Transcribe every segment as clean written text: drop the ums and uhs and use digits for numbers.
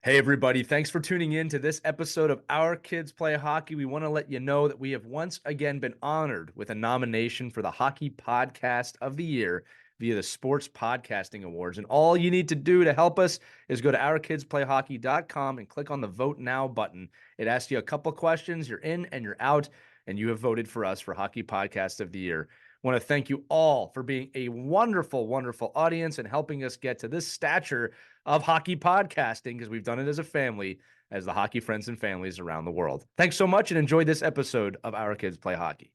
Hey, everybody. Thanks for tuning in to this episode of Our Kids Play Hockey. We want to let you know that we have once again been honored with a nomination for the Hockey Podcast of the Year via the Sports Podcasting Awards. And all you need to do to help us is go to ourkidsplayhockey.com and click on the Vote Now button. It asks you a couple questions. You're in and you're out, and you have voted for us for Hockey Podcast of the Year. I want to thank you all for being a wonderful, wonderful audience and helping us get to this stature of hockey podcasting, because we've done it as a family, as the hockey friends and families around the world. Thanks so much and enjoy this episode of Our Kids Play Hockey.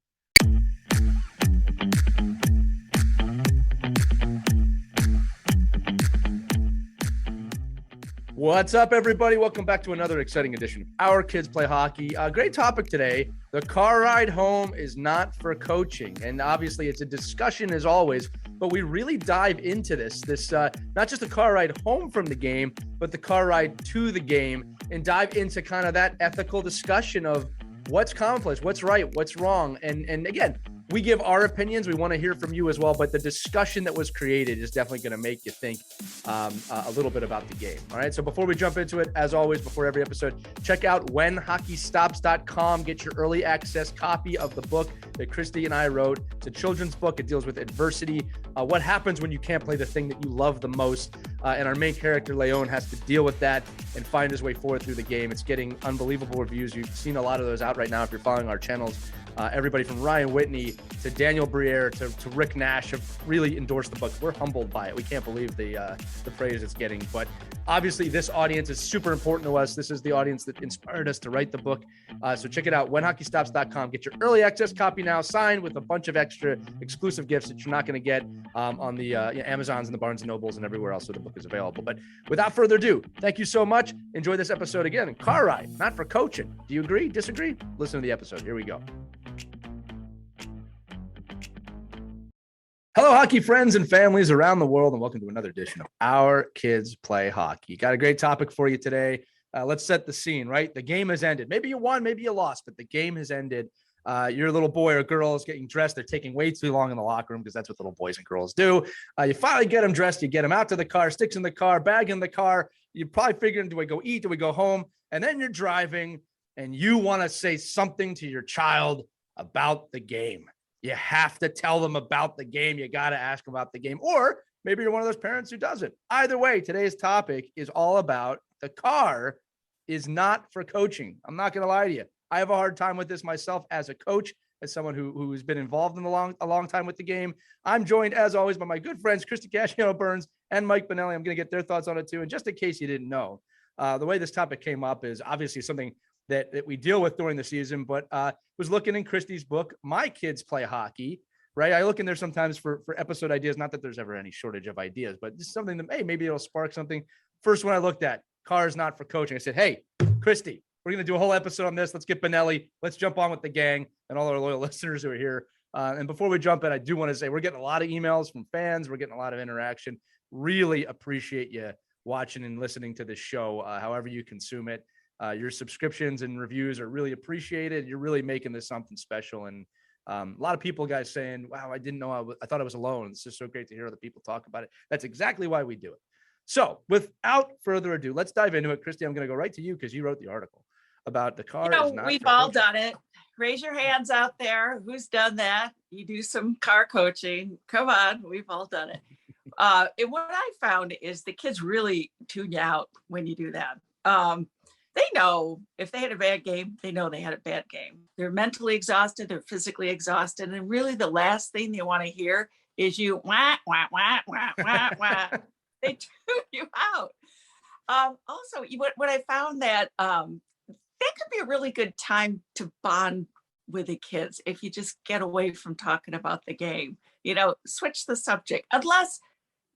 What's up, everybody? Welcome back to another exciting edition of Our Kids Play Hockey. Great topic today. The car ride home is not for coaching. And obviously it's a discussion as always, but we really dive into this not just the car ride home from the game, but the car ride to the game, and dive into kind of that ethical discussion of what's commonplace, what's right, what's wrong. And again, we give our opinions. We want to hear from you as well, but the discussion that was created is definitely going to make you think a little bit about the game. All right. So before we jump into it, as always, before every episode, check out whenhockeystops.com. Get your early access copy of the book that Christy and I wrote. It's a children's book. It deals with adversity. What happens when you can't play the thing that you love the most? And our main character, Leon, has to deal with that and find his way forward through the game. It's getting unbelievable reviews. You've seen a lot of those out right now if you're following our channels. Everybody from Ryan Whitney to Daniel Briere to Rick Nash have really endorsed the book. We're humbled by it. We can't believe the praise it's getting. But obviously, this audience is super important to us. This is the audience that inspired us to write the book. So check it out, whenhockeystops.com. Get your early access copy now, signed with a bunch of extra exclusive gifts that you're not going to get on the Amazons and the Barnes & Nobles and everywhere else where the book is available. But without further ado, thank you so much. Enjoy this episode again. Car ride, not for coaching. Do you agree? Disagree? Listen to the episode. Here we go. Hello, hockey friends and families around the world, and welcome to another edition of Our Kids Play Hockey. Got a great topic for you today. Let's set the scene, right? The game has ended. Maybe you won, maybe you lost, but the game has ended. Your little boy or girl is getting dressed. They're taking way too long in the locker room because that's what little boys and girls do. You finally get them dressed. You get them out to the car, sticks in the car, bag in the car. You're probably figuring, do we go eat? Do we go home? And then you're driving and you want to say something to your child about the game. You have to tell them about the game. You got to ask them about the game. Or maybe you're one of those parents who doesn't. Either way, today's topic is all about the car is not for coaching. I'm not going to lie to you. I have a hard time with this myself as a coach, as someone who's been involved in a long time with the game. I'm joined, as always, by my good friends, Christy Casciano-Burns and Mike Benelli. I'm going to get their thoughts on it too. And just in case you didn't know, the way this topic came up is obviously something that we deal with during the season, but was looking in Christy's book, My Kids Play Hockey, right? I look in there sometimes for episode ideas, not that there's ever any shortage of ideas, but just something that, hey, maybe it'll spark something. First one I looked at, cars not for coaching. I said, hey, Christy, we're going to do a whole episode on this. Let's get Benelli. Let's jump on with the gang and all our loyal listeners who are here. And before we jump in, I do want to say we're getting a lot of emails from fans. We're getting a lot of interaction. Really appreciate you watching and listening to this show, however you consume it. Your subscriptions and reviews are really appreciated. You're really making this something special. And a lot of people, guys, saying, wow, I didn't know. I thought I was alone. It's just so great to hear other people talk about it. That's exactly why we do it. So without further ado, let's dive into it. Christy, I'm going to go right to you because you wrote the article about the car. We've all done it. Raise your hands out there. Who's done that? You do some car coaching. Come on. We've all done it. And what I found is the kids really tune you out when you do that. They know if they had a bad game, they know they had a bad game. They're mentally exhausted, they're physically exhausted. And really the last thing they want to hear is you, wah, wah, wah, wah, wah, wah. They tune you out. Also, what I found that could be a really good time to bond with the kids if you just get away from talking about the game. Switch the subject. Unless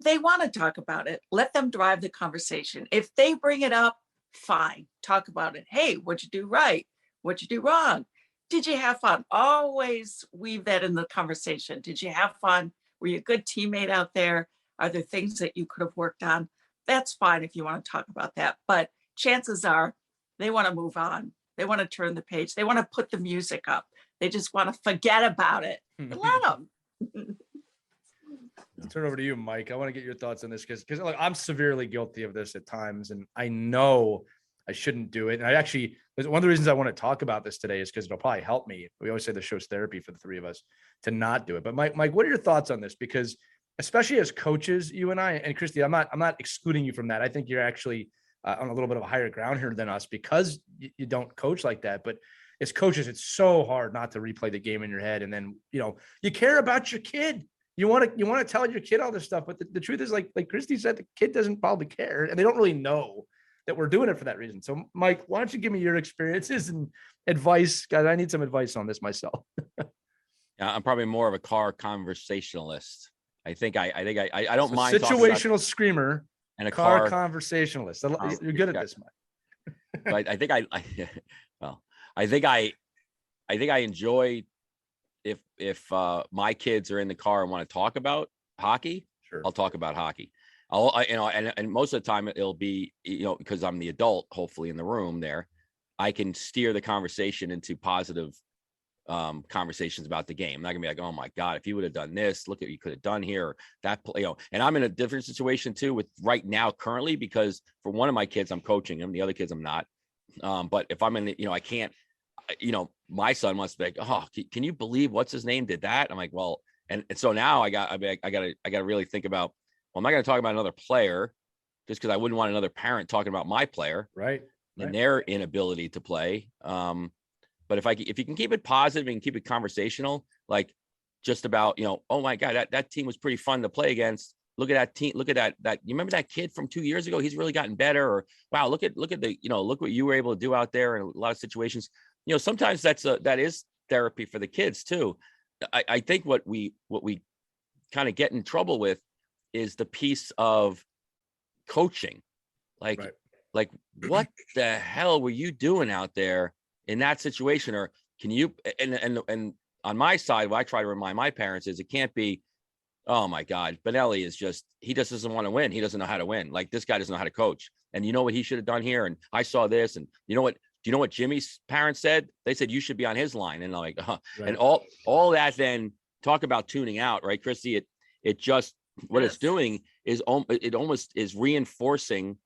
they want to talk about it, let them drive the conversation. If they bring it up, fine, talk about it. Hey, what'd you do right? What'd you do wrong? Did you have fun? Always weave that in the conversation. Did you have fun? Were you a good teammate out there? Are there things that you could have worked on? That's fine if you want to talk about that. But chances are they want to move on. They want to turn the page. They want to put the music up. They just want to forget about it. Let them. turn over to you, Mike. I want to get your thoughts on this because look, I'm severely guilty of this at times, and I know I shouldn't do it. And I actually, one of the reasons I want to talk about this today is because it'll probably help me. We always say the show's therapy for the three of us to not do it. But Mike, what are your thoughts on this? Because especially as coaches, you and I, and Christy, I'm not excluding you from that. I think you're actually on a little bit of a higher ground here than us because you don't coach like that. But as coaches, it's so hard not to replay the game in your head. And then, you care about your kid. You want to tell your kid all this stuff. But the truth is, like Christy said, the kid doesn't probably care and they don't really know that we're doing it for that reason. So Mike, why don't you give me your experiences and advice? Guys, I need some advice on this myself. Yeah, I'm probably more of a car conversationalist. I don't So mind situational screamer and a car conversationalist. You're good at this, Mike. But I think I think I enjoy if my kids are in the car and want to talk about hockey. Sure. I'll talk about hockey. And most of the time it'll be, because I'm the adult, hopefully in the room there, I can steer the conversation into positive conversations about the game. I'm not gonna be like, oh my God, if you would have done this, look at what you could have done here, or that play, and I'm in a different situation too with right now currently, because for one of my kids, I'm coaching him, the other kids I'm not. But if I'm in the, I can't, my son wants to be like, oh, can you believe what's his name did that? I'm like, well, and so now I gotta really think about, well, I'm not gonna talk about another player just because I wouldn't want another parent talking about my player. Right. And their inability to play. But if you can keep it positive and keep it conversational, like just about, oh my God, that team was pretty fun to play against. Look at that team. Look at that. You remember that kid from 2 years ago? He's really gotten better. Or wow, look at the, look what you were able to do out there in a lot of situations. Sometimes that is therapy for the kids too. I think what we kind of get in trouble with is the piece of coaching. Like what the hell were you doing out there in that situation? Or can you, and on my side, what I try to remind my parents is it can't be, oh my God, Benelli he just doesn't want to win. He doesn't know how to win. Like this guy doesn't know how to coach. And you know what he should have done here? And I saw this, and do you know what Jimmy's parents said? They said, you should be on his line. And like, right. And all that, then talk about tuning out, right, Christy? It just, what it's doing is it almost is reinforcing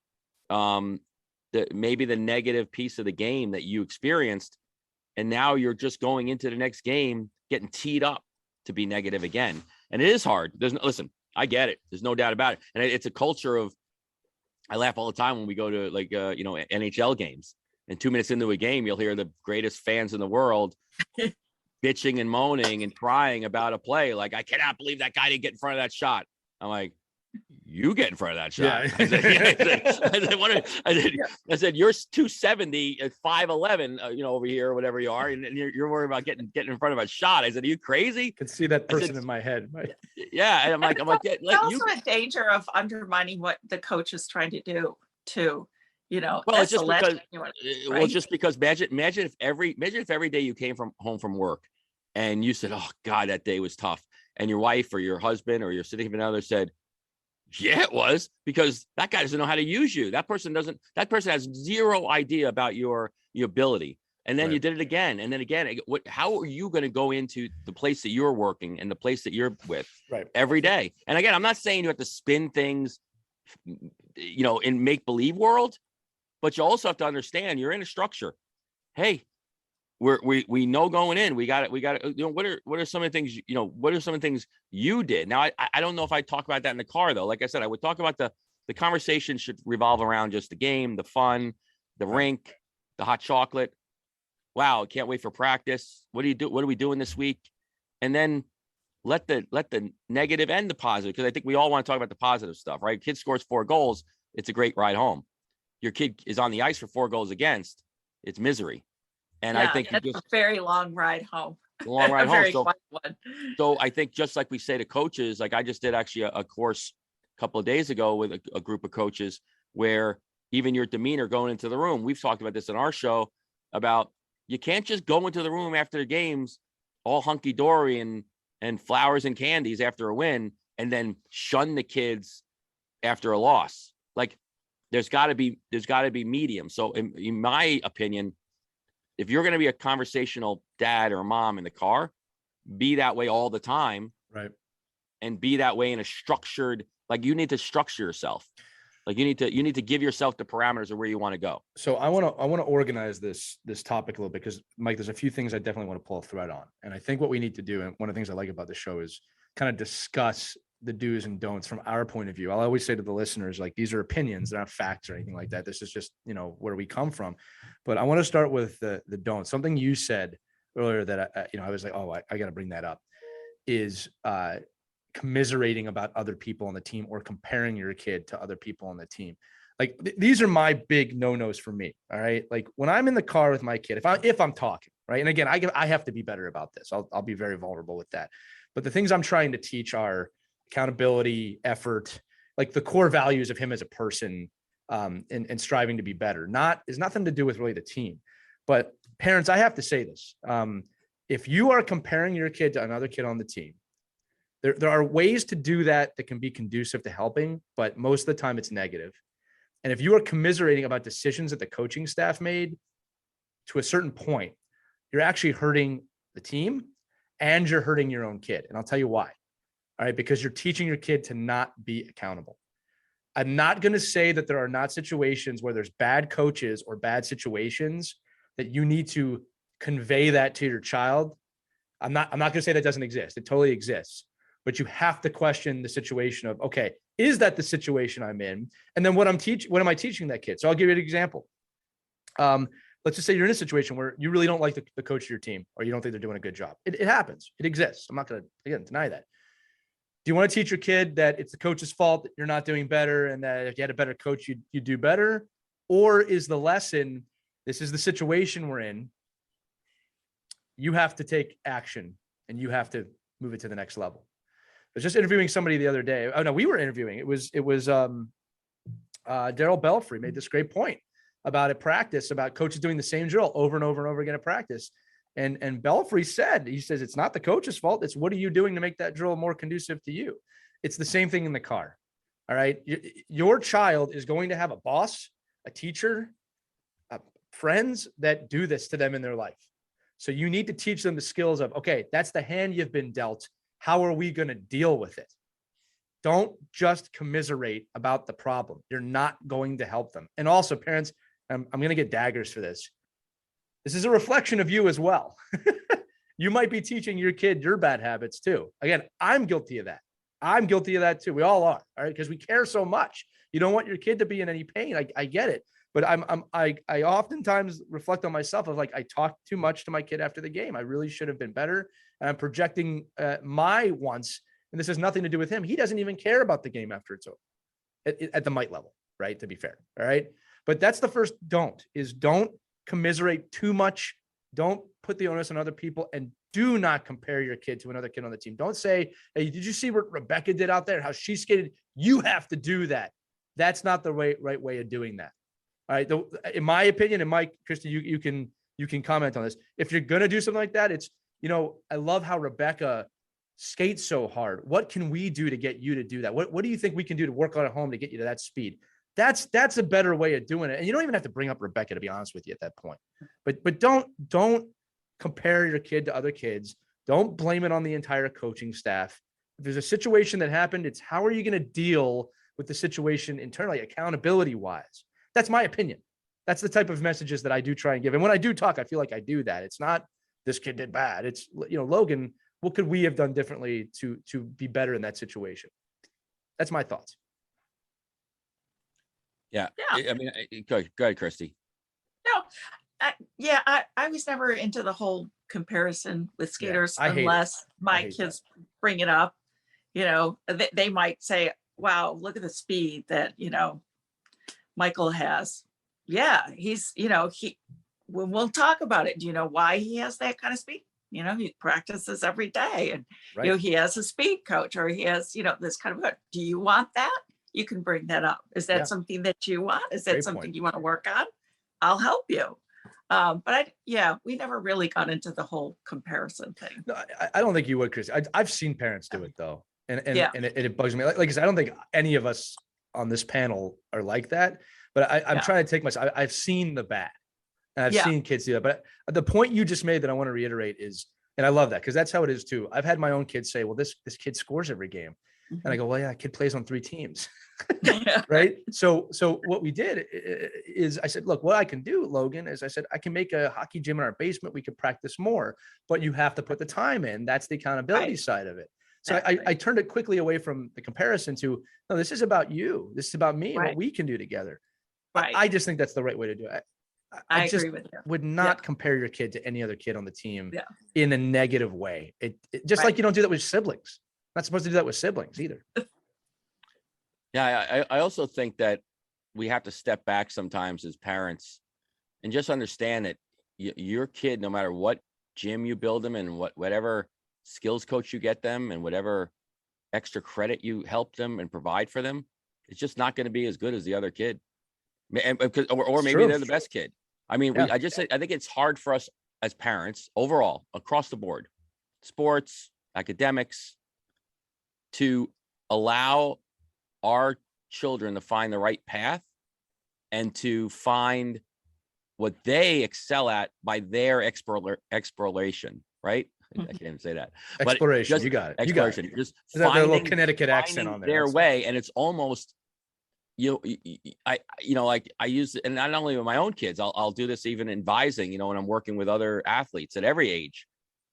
maybe the negative piece of the game that you experienced. And now you're just going into the next game, getting teed up to be negative again. And it is hard. Listen, I get it. There's no doubt about it. And it's a culture of, I laugh all the time when we go to NHL games, and 2 minutes into a game, you'll hear the greatest fans in the world bitching and moaning and crying about a play. Like, I cannot believe that guy didn't get in front of that shot. I'm like, you get in front of that shot. Yeah. I said, you're 270 at 5'11", over here, or whatever you are, and you're worried about getting in front of a shot. I said, are you crazy? I can see that person in my head. Yeah, and I'm like, also a danger of undermining what the coach is trying to do too. Well, it's just because, right? Just because imagine if every day you came home from work and you said, oh God, that day was tough, and your wife or your husband or your significant other said, yeah, it was, because that guy doesn't know how to use you. That person has zero idea about your ability. And then you did it again. And then again, how are you going to go into the place that you're working and the place that you're with every day? And again, I'm not saying you have to spin things, in make-believe world, but you also have to understand you're in a structure. Hey, we know going in, we got it. What are some of the things, what are some of the things you did? Now, I don't know if I talk about that in the car though. Like I said, I would talk about the conversation should revolve around just the game, the fun, the rink, the hot chocolate. Wow. Can't wait for practice. What do you do? What are we doing this week? And then let the negative and the positive, because I think we all want to talk about the positive stuff, right? Kid scores 4 goals. It's a great ride home. Your kid is on the ice for 4 goals against. It's misery. And I think it's a very long ride home. Long ride home. One. So I think just like we say to coaches, like I just did actually a course a couple of days ago with a group of coaches where even your demeanor going into the room, we've talked about this in our show about you can't just go into the room after the games all hunky-dory and flowers and candies after a win and then shun the kids after a loss. Like there's got to be medium. So in my opinion, if you're going to be a conversational dad or mom in the car, be that way all the time. Right. and be that way in a structured, like you need to structure yourself. Like you need to give yourself the parameters of where you want to go. So I want to organize this topic a little bit, because Mike, there's a few things I definitely want to pull a thread on. And I think what we need to do, and one of the things I like about the show, is kind of discuss the do's and don'ts from our point of view. I'll always say to the listeners, like, these are opinions, they're not facts or anything like that. This is just, where we come from. But I want to start with the don'ts. Something you said earlier that I was like, oh, I got to bring that up, is commiserating about other people on the team or comparing your kid to other people on the team. Like these are my big no-nos for me. All right. Like when I'm in the car with my kid, if I'm talking, right. And again, I have to be better about this. I'll be very vulnerable with that. But the things I'm trying to teach are accountability, effort, like the core values of him as a person, and striving to be better. Is nothing to do with really the team. But parents, I have to say this. If you are comparing your kid to another kid on the team, there are ways to do that can be conducive to helping, but most of the time it's negative. And if you are commiserating about decisions that the coaching staff made, to a certain point, you're actually hurting the team and you're hurting your own kid. And I'll tell you why. All right, because you're teaching your kid to not be accountable. I'm not going to say that there are not situations where there's bad coaches or bad situations that you need to convey that to your child. I'm not going to say that doesn't exist. It totally exists. But you have to question the situation of, okay, is that the situation I'm in? And then what am I teaching that kid? So I'll give you an example. Let's just say you're in a situation where you really don't like the coach of your team, or you don't think they're doing a good job. It happens. It exists. I'm not going to, again, deny that. Do you want to teach your kid that it's the coach's fault that you're not doing better, and that if you had a better coach, you'd do better? Or is the lesson, this is the situation we're in, you have to take action and you have to move it to the next level? I was just interviewing somebody the other day. Oh no, we were interviewing. It was Daryl Belfry made this great point about at practice, about coaches doing the same drill over and over and over again at practice. And Belfry said, he says, it's not the coach's fault. It's what are you doing to make that drill more conducive to you? It's the same thing in the car. All right. Your child is going to have a boss, a teacher, friends that do this to them in their life. So you need to teach them the skills of, okay, that's the hand you've been dealt. How are we going to deal with it? Don't just commiserate about the problem. You're not going to help them. And also, parents, I'm going to get daggers for this. This is a reflection of you as well. You might be teaching your kid your bad habits too. Again, I'm guilty of that. I'm guilty of that too. We all are, all right? Because we care so much. You don't want your kid to be in any pain. I get it. But I oftentimes reflect on myself of like, I talked too much to my kid after the game. I really should have been better. And I'm projecting my wants, and this has nothing to do with him. He doesn't even care about the game after it's over at the Mike level, right? To be fair. All right. But that's the first don't commiserate too much. Don't put the onus on other people, and do not compare your kid to another kid on the team. Don't say, hey, did you see what Rebecca did out there? How she skated? You have to do that. That's not the right way of doing that. All right. In my opinion, and Mike, Christy, you can comment on this. If you're going to do something like that, it's, I love how Rebecca skates so hard. What can we do to get you to do that? What do you think we can do to work on at home to get you to that speed? That's a better way of doing it. And you don't even have to bring up Rebecca, to be honest with you, at that point. But don't compare your kid to other kids. Don't blame it on the entire coaching staff. If there's a situation that happened, it's how are you going to deal with the situation internally, accountability wise? That's my opinion. That's the type of messages that I do try and give. And when I do talk, I feel like I do that. It's not this kid did bad. It's, Logan, what could we have done differently to be better in that situation? That's my thoughts. Yeah. I mean, go ahead, Christy. No, I was never into the whole comparison with skaters unless my kids bring it up. They might say, wow, look at the speed that, Michael has. Yeah, he's, we'll talk about it. Do you know why he has that kind of speed? He practices every day, and, he has a speed coach, or he has, this kind of, do you want that? You can bring that up. Is that something that you want? Is that something you want to work on? I'll help you. But we never really got into the whole comparison thing. No, I don't think you would, Chris. I've seen parents do it though. And it bugs me. Like I said, I don't think any of us on this panel are like that, but I'm trying to take myself. I've seen the bad, and I've seen kids do that. But the point you just made that I want to reiterate is And I love that because that's how it is too. I've had my own kids say, well, this kid scores every game. Mhm. And I go, well, yeah, kid plays on 3 teams. Right. So what we did is I said, look, what I can do, Logan, is I said, I can make a hockey gym in our basement. We could practice more, but you have to put the time in. That's the accountability side of it. So Exactly. I turned it quickly away from the comparison to, no, this is about you. This is about me and Right. what we can do together. Right. I just think that's the right way to do it. I just agree with you. would not compare your kid to any other kid on the team Yeah. in a negative way. It just like you don't do that with siblings. Not supposed to do that with siblings either. Yeah, I also think that we have to step back sometimes as parents and just understand that your kid, no matter what gym you build them and whatever skills coach you get them and whatever extra credit you help them and provide for them, it's just not going to be as good as the other kid. Or maybe they're the best kid. I mean, Yeah. I think it's hard for us as parents overall across the board, sports, academics, to allow our children to find the right path and to find what they excel at by their exploration, right? I can't even say that. Exploration, But you got it. Exploration. You got it. Just There's that little finding Connecticut accent on there. their way, and it's almost like I use it, and not only with my own kids, I'll do this even advising, when I'm working with other athletes at every age.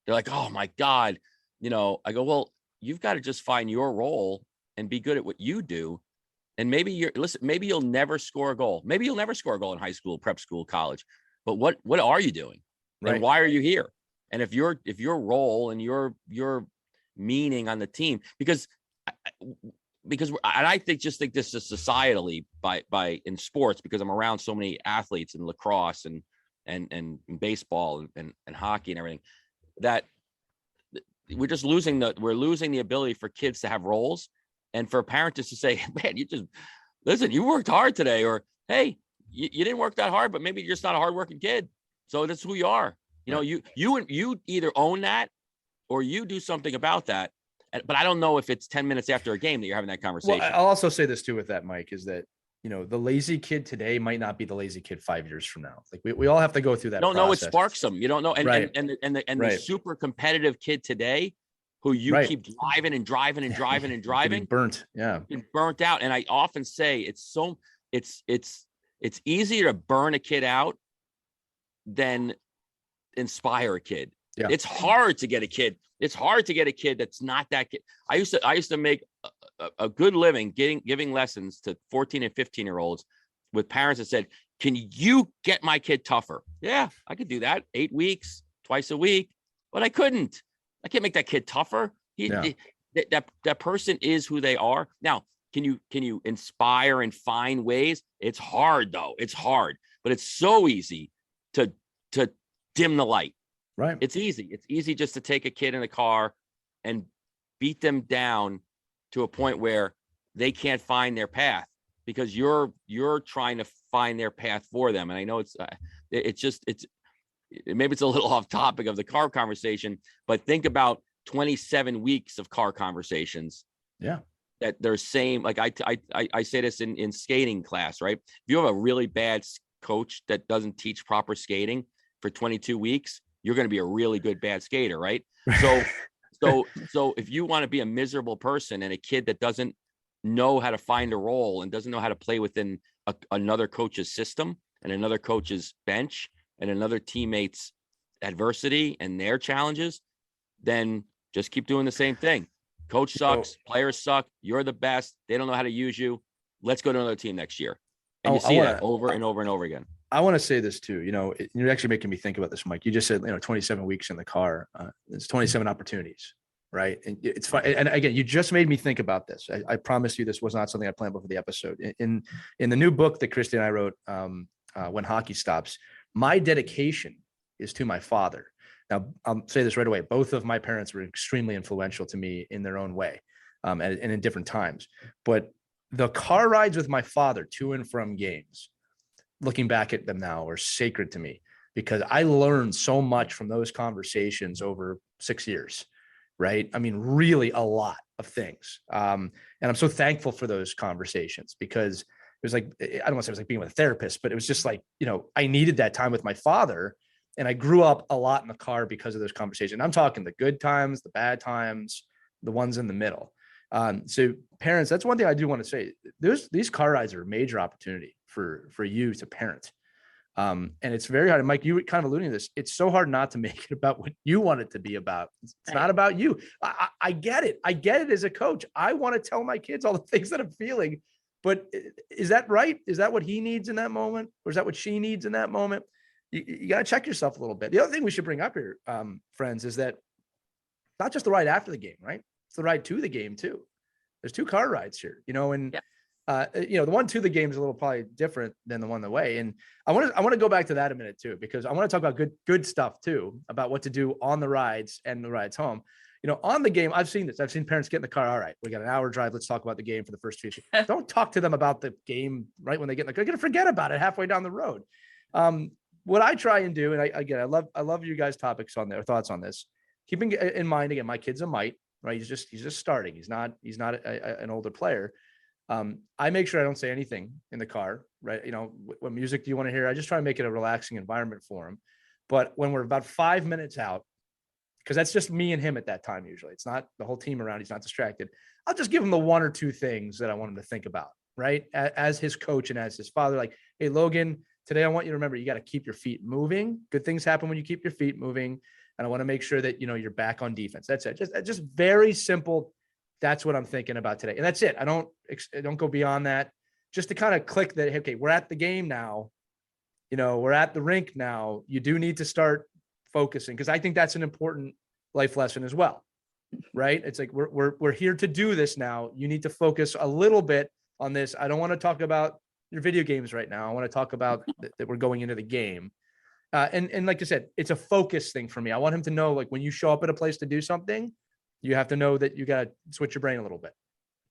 They're like, oh my God, I go, well, you've got to just find your role and be good at what you do. And maybe you'll never score a goal. Maybe you'll never score a goal in high school, prep school, college. But what are you doing? Right. And why are you here? And if your role and your meaning on the team, because I think this is societally by in sports, because I'm around so many athletes in lacrosse and baseball and hockey and everything, that we're just losing the ability for kids to have roles, and for a parent just to say, man, you worked hard today, or hey, you didn't work that hard, but maybe you're just not a hardworking kid. So that's who you are. You either own that or you do something about that. But I don't know if it's 10 minutes after a game that you're having that conversation. Well, I'll also say this too with that, Mike, is that, the lazy kid today might not be the lazy kid 5 years from now. Like we all have to go through that. You don't know what sparks them. You don't know. And Right. The super competitive kid today who you keep driving and driving and driving and driving. Burnt. Yeah. Burnt out. And I often say it's easier to burn a kid out than inspire a kid. Yeah. It's hard to get a kid. It's hard to get a kid that's not that kid. I used to make a good living giving lessons to 14 and 15-year-olds with parents that said, can you get my kid tougher? Yeah, I could do that. 8 weeks, twice a week, but I couldn't. I can't make that kid tougher. That person is who they are. Now, can you inspire and find ways? It's hard though. It's hard, but it's so easy to dim the light. Right. It's easy. It's easy just to take a kid in the car and beat them down to a point where they can't find their path because you're trying to find their path for them. And I know maybe it's a little off topic of the car conversation, but think about 27 weeks of car conversations. Yeah. That they're same. Like I say this in skating class, right? If you have a really bad coach that doesn't teach proper skating for 22 weeks, you're going to be a really good bad skater, right? So if you want to be a miserable person and a kid that doesn't know how to find a role and doesn't know how to play within another coach's system and another coach's bench and another teammate's adversity and their challenges, then just keep doing the same thing. Coach sucks, players suck, you're the best, they don't know how to use you. Let's go to another team next year. And you see that over and over and over again. I want to say this too, you're actually making me think about this, Mike. You just said, 27 weeks in the car. It's 27 opportunities, right? And it's fun. And again, you just made me think about this. I promise you, this was not something I planned before the episode. In the new book that Christy and I wrote, When Hockey Stops, my dedication is to my father. Now, I'll say this right away. Both of my parents were extremely influential to me in their own way, and in different times. But the car rides with my father to and from games, looking back at them now, are sacred to me because I learned so much from those conversations over 6 years, right? I mean, really a lot of things. And I'm so thankful for those conversations because it was like, I don't want to say it was like being with a therapist, but it was just like, I needed that time with my father And I grew up a lot in the car because of those conversations. I'm talking the good times, the bad times, the ones in the middle. So parents, that's one thing I do want to say. These car rides are a major opportunity for you to parent. And it's very hard. Mike, you were kind of alluding to this. It's so hard not to make it about what you want it to be about. It's not about you. I get it. I get it as a coach. I want to tell my kids all the things that I'm feeling, but is that right? Is that what he needs in that moment? Or is that what she needs in that moment? You got to check yourself a little bit. The other thing we should bring up here, friends, is that not just the ride after the game, right? It's the ride to the game too. There's 2 car rides here, and the one to the game is a little probably different than the one the way. And I want to go back to that a minute too, because I want to talk about good stuff too, about what to do on the rides and the rides home. On the game, I've seen this. I've seen parents get in the car. All right, we got an hour drive. Let's talk about the game for the first 2. Don't talk to them about the game right when they get in the car. They're going to forget about it halfway down the road. What I try and do, and I love you guys' topics on there, thoughts on this. Keeping in mind, again, my kid's a mite, right? He's just starting. He's not an older player. I make sure I don't say anything in the car, right? What music do you want to hear? I just try to make it a relaxing environment for him. But when we're about 5 minutes out, because that's just me and him at that time, usually it's not the whole team around. He's not distracted. I'll just give him the 1 or 2 things that I want him to think about, right? As his coach and as his father, like, hey, Logan, today I want you to remember, you got to keep your feet moving. Good things happen when you keep your feet moving. And I want to make sure that, you're back on defense. That's it. Just very simple. That's what I'm thinking about today. And that's it. I don't go beyond that, just to kind of click that. Okay, we're at the game now. We're at the rink now. You do need to start focusing, because I think that's an important life lesson as well, right? It's like, we're here to do this now. You need to focus a little bit on this. I don't want to talk about your video games right now. I want to talk about that we're going into the game. And like I said, it's a focus thing for me. I want him to know, like, when you show up at a place to do something, you have to know that you got to switch your brain a little bit.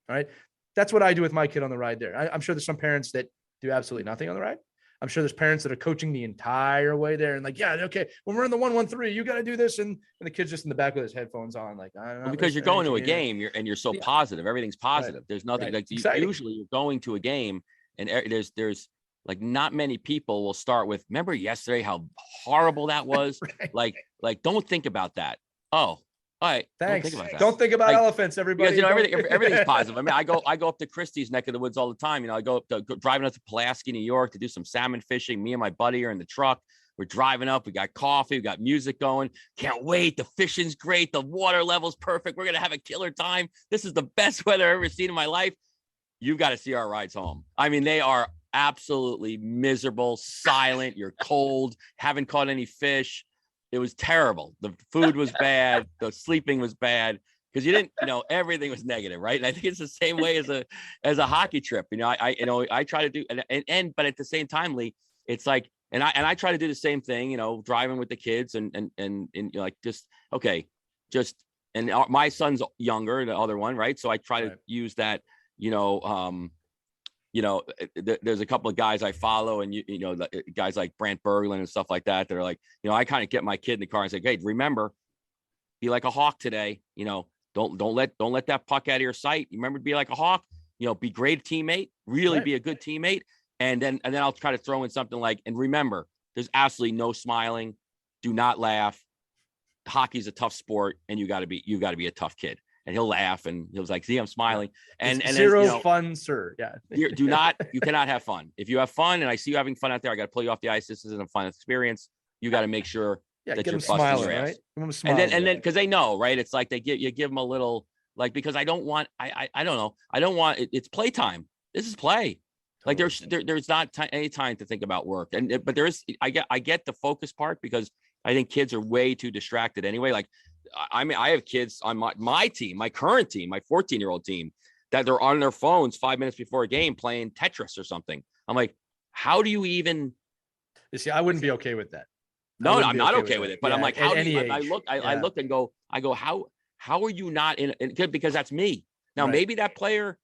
All right. That's what I do with my kid on the ride there. I'm sure there's some parents that do absolutely nothing on the ride. I'm sure there's parents that are coaching the entire way there and like, yeah, okay, when we're in the 113, you got to do this. And the kid's just in the back with his headphones on. Like, I don't know. Because you're going to a game, you're so positive. Everything's positive. Right. There's nothing Right. like usually you're going to a game and there's like not many people will start with, remember yesterday, how horrible that was. Right. Like, don't think about that. Oh, all right. Thanks. Don't think about elephants, everybody. Because everything's positive. I mean, I go up to Christie's neck of the woods all the time. I go driving up to Pulaski, New York, to do some salmon fishing. Me and my buddy are in the truck. We're driving up. We got coffee. We got music going. Can't wait. The fishing's great. The water level's perfect. We're gonna have a killer time. This is the best weather I've ever seen in my life. You've got to see our rides home. I mean, they are absolutely miserable, silent. You're cold. Haven't caught any fish. It was terrible. The food was bad. The sleeping was bad because you didn't, everything was negative, right? And I think it's the same way as a hockey trip. I try to do, but at the same time, Lee, it's like, and I try to do the same thing, driving with the kids and like, just, okay, and my son's younger, the other one, right? So I try to use that, there's a couple of guys I follow and, guys like Brant Berglund and stuff like that. That are like, I kind of get my kid in the car and say, hey, remember, be like a hawk today. Don't let that puck out of your sight. You remember to be like a hawk, be great teammate, really be a good teammate. And then I'll try to throw in something like, and remember, there's absolutely no smiling. Do not laugh. Hockey's a tough sport and you gotta be a tough kid. And he'll laugh and he'll like, see, I'm smiling. And zero fun, sir. Yeah. you cannot have fun. If you have fun and I see you having fun out there, I got to pull you off the ice. This isn't a fun experience. You got to make sure that you're busting your ass. Right? And then, cause they know, right. It's like you give them a little, like, because I don't want, I don't know. I don't want it's playtime. This is play. Like there's not any time to think about work. But there is, I get the focus part because I think kids are way too distracted anyway. Like, I mean, I have kids on my team, my current team, my 14-year-old team, that they're on their phones 5 minutes before a game playing Tetris or something. I'm like, how do you even? You see, I wouldn't be okay with that. No, I'm not okay with it. But I'm like, how do you? I look and go, how are you not in? Because that's me. Now, maybe that player,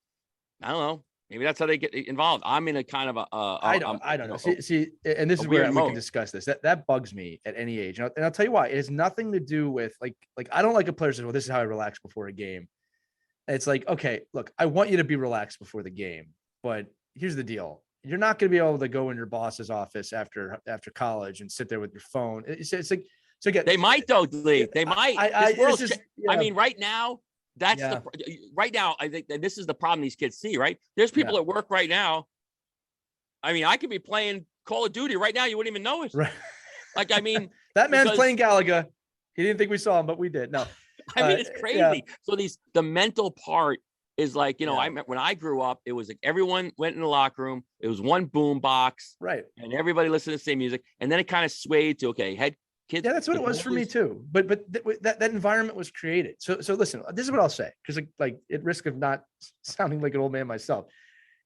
I don't know. Maybe that's how they get involved. I'm in a kind of I don't know. See, and this is where we can discuss this. That bugs me at any age. And I'll tell you why. It has nothing to do with like I don't like a player says, well, this is how I relax before a game. And it's like, okay, look, I want you to be relaxed before the game, but here's the deal. you're not going to be able to go in your boss's office after college and sit there with your phone. It's like, so again, they might though, Lee. They might. I mean, right now, right now, I think that this is the problem these kids see, right? There's people at work right now. I mean, I could be playing Call of Duty right now. You wouldn't even know it. Right. Like, I mean, that man's playing Galaga. He didn't think we saw him, but we did. No, I mean, it's crazy. Yeah. So the mental part is like, I remember when I grew up, it was like everyone went in the locker room. It was one boom box, right? And everybody listened to the same music. And then it kind of swayed to, okay, head kids. Yeah, that's what it was for me too. But that environment was created. So listen, this is what I'll say, because like at risk of not sounding like an old man myself,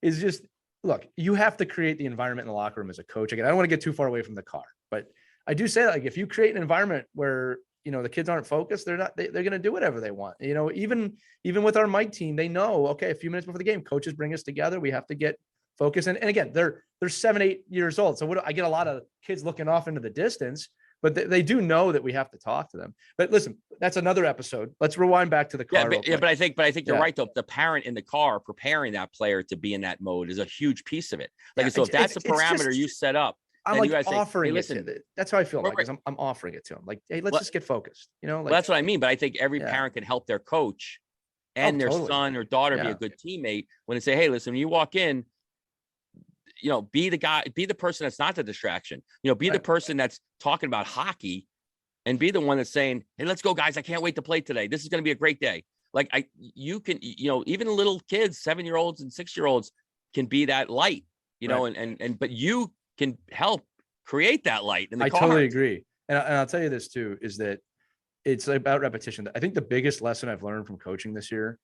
is just, look, you have to create the environment in the locker room as a coach. Again, I don't want to get too far away from the car, but I do say, like, if you create an environment where the kids aren't focused, they're going to do whatever they want. Even with our Mike team, they know, okay, a few minutes before the game, coaches bring us together. We have to get focused. And again, they're 7-8 years old. So I get a lot of kids looking off into the distance, but they do know that we have to talk to them. But listen, that's another episode. Let's rewind back to the car. But I think you're right though. The parent in the car preparing that player to be in that mode is a huge piece of it. Like, so if that's the parameter you set up, I'm like say, offering hey, it to them. That's how I feel. Like, I'm offering it to them. Like, hey, let's just get focused. Like, that's what I mean. But I think every parent can help their coach and their son or daughter be a good teammate when they say, hey, listen, when you walk in, be the guy, be the person that's not the distraction. Be the person that's talking about hockey, and be the one that's saying, hey, let's go, guys. I can't wait to play today. This is going to be a great day. Like, you can, even little kids, 7-year-olds and 6-year-olds can be that light, but you can help create that light in the car. Totally agree. And I'll tell you this too, is that it's about repetition. I think the biggest lesson I've learned from coaching this year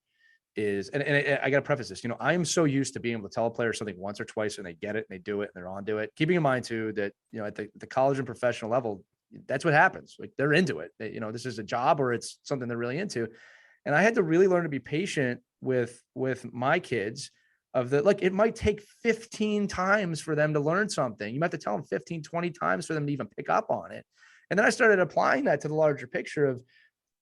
is, and I got to preface this, I am so used to being able to tell a player something once or twice and they get it and they do it and they're on to it. Keeping in mind too, that, at the college and professional level, that's what happens. Like, they're into it. This is a job or it's something they're really into. And I had to really learn to be patient with my kids. It might take 15 times for them to learn something. You might have to tell them 15, 20 times for them to even pick up on it. And then I started applying that to the larger picture of,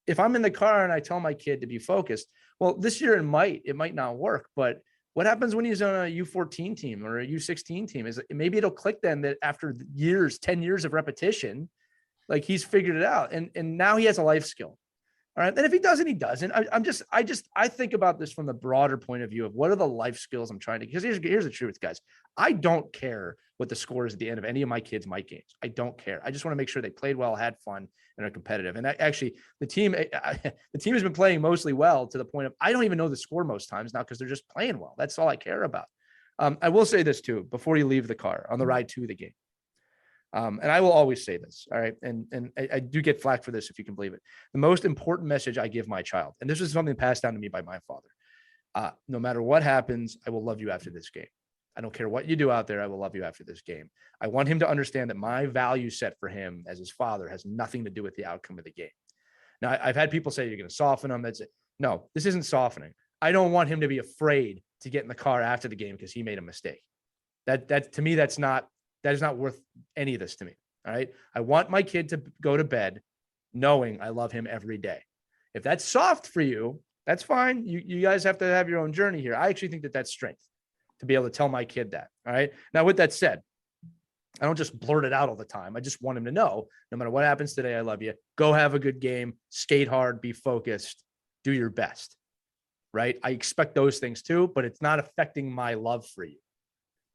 if I'm in the car and I tell my kid to be focused, well, this year it might not work, but what happens when he's on a U14 team or a U16 team is maybe it'll click then that after 10 years of repetition, like, he's figured it out. And now he has a life skill. All right. And if he doesn't, he doesn't. I think about this from the broader point of view of what are the life skills I'm trying to, because here's the truth, guys. I don't care what the score is at the end of any of my kids' Mike games. I don't care. I just want to make sure they played well, had fun, and are competitive. And actually the team has been playing mostly well to the point of, I don't even know the score most times now because they're just playing well. That's all I care about. I will say this too, before you leave the car on the ride to the game. And I will always say this, all right, and I do get flack for this, if you can believe it. The most important message I give my child, and this is something passed down to me by my father, no matter what happens, I will love you after this game. I don't care what you do out there, I will love you after this game. I want him to understand that my value set for him as his father has nothing to do with the outcome of the game. Now, I've had people say you're going to soften him. That's it. No, this isn't softening. I don't want him to be afraid to get in the car after the game because he made a mistake. That to me, that is not worth any of this to me. All right. I want my kid to go to bed knowing I love him every day. If that's soft for you, that's fine. You guys have to have your own journey here. I actually think that that's strength to be able to tell my kid that. All right. Now, with that said, I don't just blurt it out all the time. I just want him to know, no matter what happens today, I love you. Go have a good game, skate hard, be focused, do your best. Right. I expect those things too, but it's not affecting my love for you.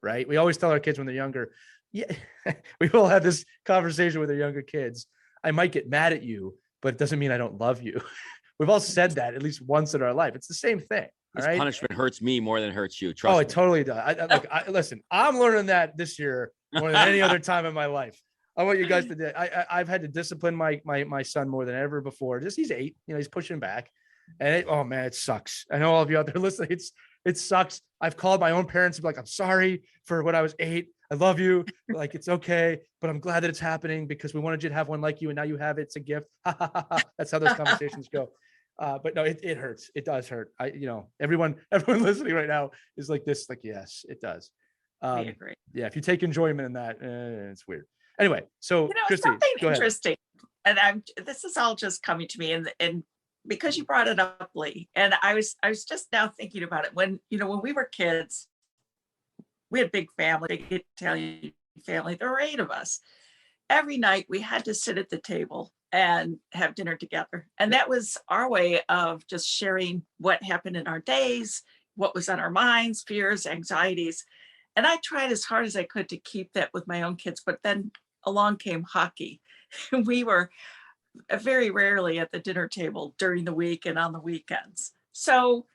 Right. We always tell our kids when they're younger, yeah, we will have this conversation with our younger kids. I might get mad at you, but it doesn't mean I don't love you. We've all said that at least once in our life. It's the same thing. This right? punishment hurts me more than it hurts you. Trust me. It totally does. Listen, I'm learning that this year more than any other time in my life. I want you guys to do. I've had to discipline my son more than ever before. Just he's 8, he's pushing back, and oh man, it sucks. I know all of you out there listening. It sucks. I've called my own parents and be like, I'm sorry for when I was 8. I love you. Like, it's okay, but I'm glad that it's happening because we wanted you to have one like you, and now you have it. It's a gift. That's how those conversations go. But no, it hurts. It does hurt. Everyone listening right now is like this. Like, yes, it does. I agree. Yeah, if you take enjoyment in that, it's weird. Anyway, so Christy, something go interesting, and this is all just coming to me, and because you brought it up, Lee, and I was just now thinking about it when we were kids. we had a big family, big Italian family. There were 8 of us. Every night we had to sit at the table and have dinner together. And that was our way of just sharing what happened in our days, what was on our minds, fears, anxieties. And I tried as hard as I could to keep that with my own kids, but then along came hockey. We were very rarely at the dinner table during the week and on the weekends. So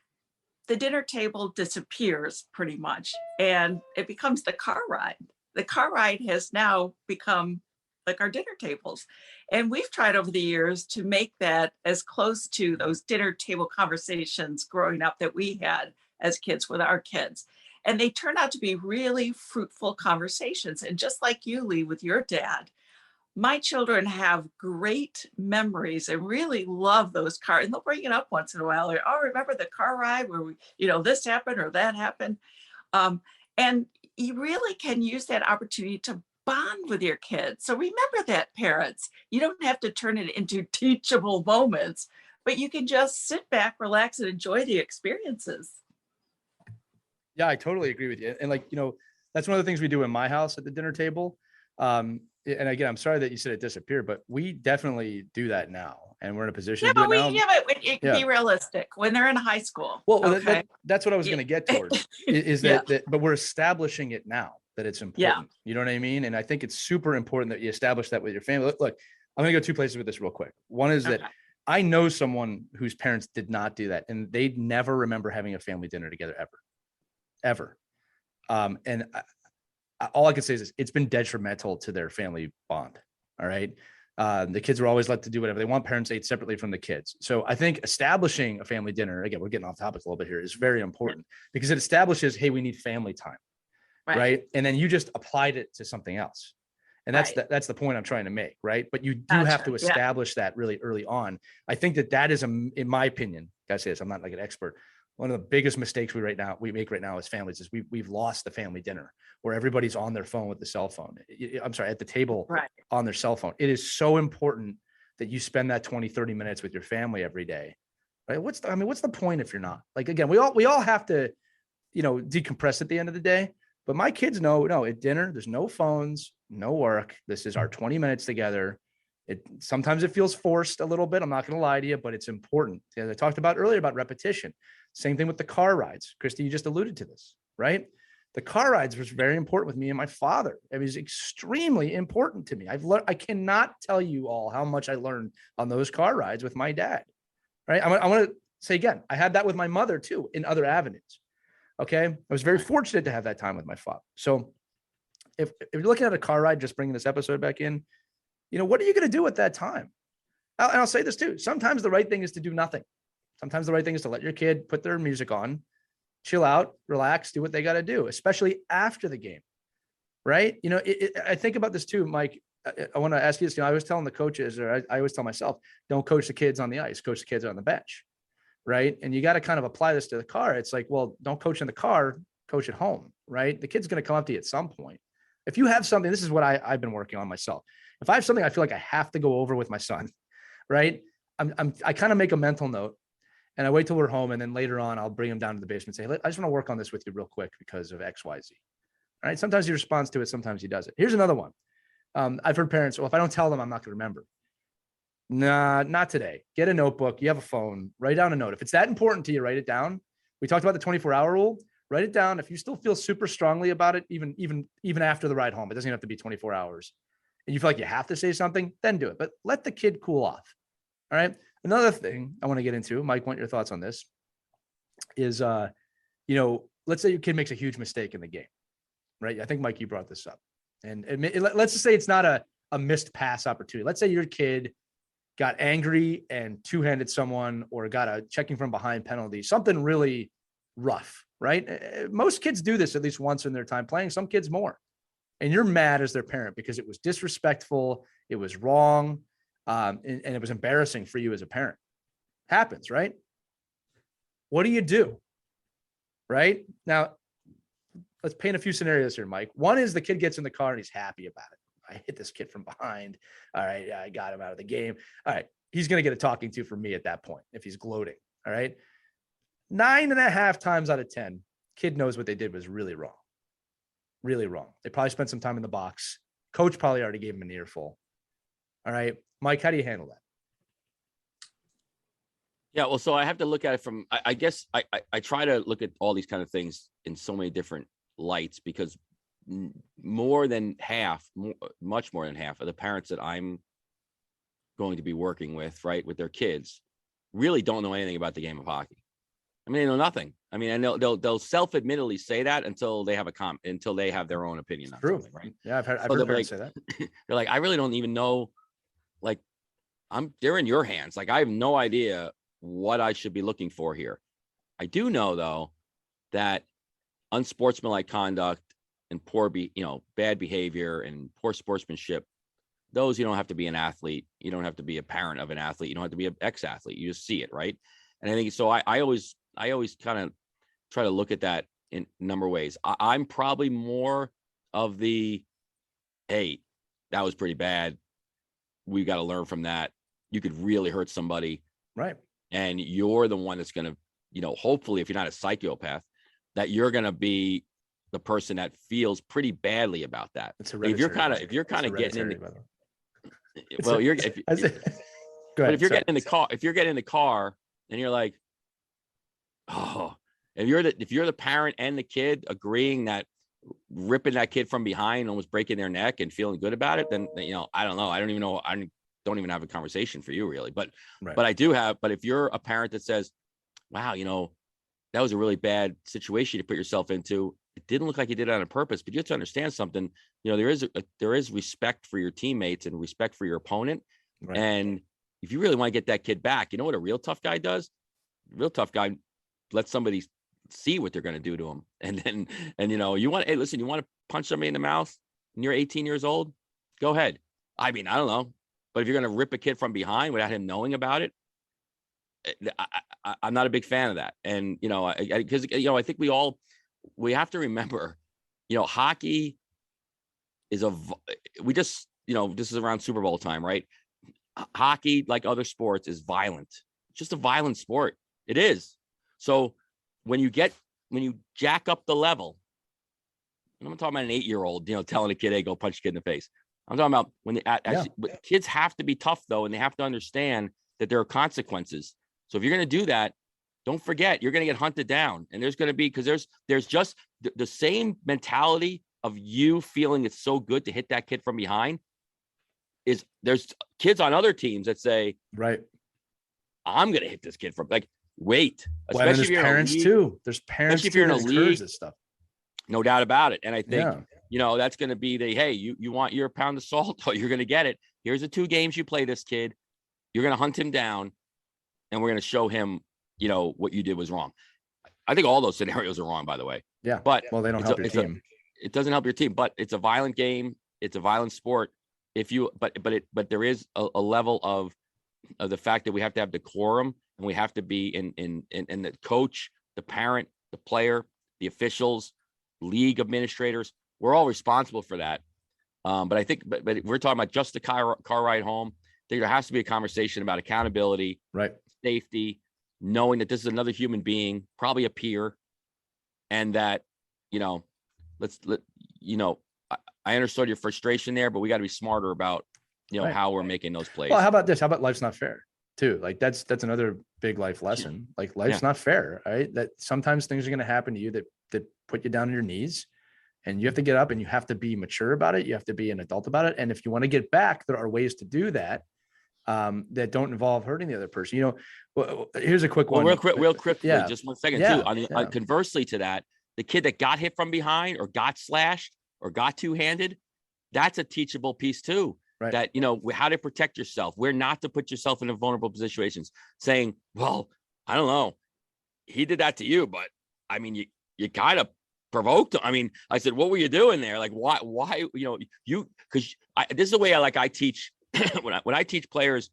the dinner table disappears pretty much, and it becomes the car ride. The car ride has now become like our dinner tables. And we've tried over the years to make that as close to those dinner table conversations growing up that we had as kids with our kids. And they turn out to be really fruitful conversations. And just like you, Lee, with your dad, my children have great memories and really love those cars. And they'll bring it up once in a while. Or, oh, remember the car ride where we, this happened or that happened. And you really can use that opportunity to bond with your kids. So remember that, parents. You don't have to turn it into teachable moments, but you can just sit back, relax, and enjoy the experiences. Yeah, I totally agree with you. And that's one of the things we do in my house at the dinner table. And again, I'm sorry that you said it disappeared, but we definitely do that now. And we're in a position to do it now. But it can be realistic when they're in high school. Well, okay. That's what I was going to get towards is that, but we're establishing it now that it's important. Yeah. You know what I mean? And I think it's super important that you establish that with your family. Look, I'm going to go 2 places with this real quick. One is that I know someone whose parents did not do that, and they never remember having a family dinner together ever. And all I can say is it's been detrimental to their family bond. All right. The kids were always let to do whatever they want. Parents ate separately from the kids. So I think establishing a family dinner, again, we're getting off topic a little bit here, is very important because it establishes, hey, we need family time. Right. And then you just applied it to something else. And that's the point I'm trying to make. Right. But you do have to establish that really early on. I think that is, in my opinion, gotta say this, I'm not like an expert. One of the biggest mistakes we make right now as families is we've lost the family dinner where everybody's on their phone with the cell phone. I'm sorry, at the table on their cell phone. It is so important that you spend that 20, 30 minutes with your family every day. Right. What's the point if you're not? Like, again, we all have to, decompress at the end of the day. But my kids know, no, at dinner, there's no phones, no work. This is our 20 minutes together. Sometimes it feels forced a little bit. I'm not going to lie to you, but it's important. As I talked about earlier about repetition. Same thing with the car rides. Christy, you just alluded to this, right? The car rides was very important with me and my father. It was extremely important to me. I cannot tell you all how much I learned on those car rides with my dad, right? I want to say again, I had that with my mother too in other avenues. Okay. I was very fortunate to have that time with my father. So if you're looking at a car ride, just bringing this episode back in, what are you going to do at that time? And I'll say this too. Sometimes the right thing is to do nothing. Sometimes the right thing is to let your kid put their music on, chill out, relax, do what they got to do, especially after the game. Right. I think about this too, Mike. I want to ask you this. I was telling the coaches, or I always tell myself, don't coach the kids on the ice, coach the kids on the bench. Right. And you got to kind of apply this to the car. It's like, well, don't coach in the car, coach at home. Right. The kid's going to come up to you at some point. If you have something, this is what I've been working on myself. If I have something I feel like I have to go over with my son, right. I kind of make a mental note and I wait till we're home. And then later on, I'll bring him down to the basement and say, I just want to work on this with you real quick because of X, Y, Z. All right. Sometimes he responds to it. Sometimes he doesn't. Here's another one. I've heard parents, well, if I don't tell them, I'm not going to remember. Nah, not today. Get a notebook. You have a phone, write down a note. If it's that important to you, write it down. We talked about the 24-hour rule. Write it down. If you still feel super strongly about it, even after the ride home, it doesn't even have to be 24 hours. And you feel like you have to say something, then do it. But let the kid cool off. All right. Another thing I want to get into, Mike, want your thoughts on this is, let's say your kid makes a huge mistake in the game, right? I think, Mike, you brought this up. And let's just say it's not a missed pass opportunity. Let's say your kid got angry and two-handed someone or got a checking from behind penalty, something really rough, right? Most kids do this at least once in their time playing, some kids more. And you're mad as their parent because it was disrespectful, it was wrong, and it was embarrassing for you as a parent. Happens, right? What do? Right? Now, let's paint a few scenarios here, Mike. One is the kid gets in the car and he's happy about it. I hit this kid from behind. All right. Yeah, I got him out of the game. All right. He's going to get a talking to from me at that point if he's gloating. All right. 9.5 times out of 10, kid knows what they did was really wrong. really wrong. They probably spent some time in the box. Coach probably already gave him an earful. All right, Mike, how do you handle that? Yeah, well, so I have to look at it from, I guess I try to look at all these kind of things in so many different lights, because more than half, much more than half of the parents that I'm going to be working with, right, with their kids, really don't know anything about the game of hockey. I mean, they know nothing. I mean, and they'll self-admittedly say that until they have until they have their own opinion on something, right? Yeah, I've heard parents say that. They're like, I really don't even know, like, they're in your hands. Like, I have no idea what I should be looking for here. I do know, though, that unsportsmanlike conduct and bad behavior and poor sportsmanship, those, you don't have to be an athlete. You don't have to be a parent of an athlete. You don't have to be an ex-athlete. You just see it, right? And I think so. I always kind of try to look at that in a number of ways. I'm probably more of the, hey, that was pretty bad. We got to learn from that. You could really hurt somebody. Right. And you're the one that's going to, hopefully, if you're not a psychopath, that you're going to be the person that feels pretty badly about that. If you're kind of getting in if you're getting in the car and you're like, oh, if you're the parent and the kid agreeing that ripping that kid from behind, almost breaking their neck and feeling good about it, then, I don't know. I don't even know. I don't even have a conversation for you, really. But if you're a parent that says, wow, that was a really bad situation you put yourself into. It didn't look like you did it on purpose, but you have to understand something. There is respect for your teammates and respect for your opponent. Right. And if you really want to get that kid back, you know what a real tough guy does? A real tough guy lets somebody see what they're going to do to him. And you want to punch somebody in the mouth and you're 18 years old, go ahead. I mean, I don't know, but if you're going to rip a kid from behind without him knowing about it, I'm not a big fan of that. And, because, I think we have to remember, hockey is this is around Super Bowl time, right? Hockey, like other sports, is violent. It's just a violent sport. It is. So when you jack up the level, and I'm talking about an 8-year-old, telling a kid, hey, go punch a kid in the face. I'm talking about when kids have to be tough, though, and they have to understand that there are consequences. So if you're going to do that, don't forget, you're going to get hunted down. And there's going to be, because there's just the same mentality of you feeling it's so good to hit that kid from behind. There's kids on other teams that say, right, I'm going to hit this kid from, like, wait. Especially if you're parents too. There's parents if you're in a league, this stuff. No doubt about it. And I think, that's going to be hey, you want your pound of salt? Oh, you're going to get it. Here's the 2 games you play this kid. You're going to hunt him down, and we're going to show him, what you did was wrong. I think all those scenarios are wrong, by the way. Yeah. But they don't help your team. It doesn't help your team, but it's a violent game. It's a violent sport. But there is a level of the fact that we have to have decorum, and we have to be in the coach, the parent, the player, the officials, league administrators. We're all responsible for that. But I think, but we're talking about just the car ride home. There has to be a conversation about accountability, right? Safety, knowing that this is another human being, probably a peer, and that, I understood your frustration there, but we got to be smarter about, right, how we're making those plays. Well, how about this? How about life's not fair too? Like that's another big life lesson. Like life's not fair, right? That sometimes things are going to happen to you that put you down on your knees, and you have to get up and you have to be mature about it. You have to be an adult about it. And if you want to get back, there are ways to do that. That don't involve hurting the other person. Well, here's a quick one. Real quickly, just 1 second too. Conversely to that, the kid that got hit from behind or got slashed or got two-handed, that's a teachable piece too. Right. That, how to protect yourself, where not to put yourself in vulnerable situations. Saying, well, I don't know, he did that to you, but I mean, you kind of provoked him. I mean, I said, what were you doing there? Like, why, because this is the way I teach. when I teach players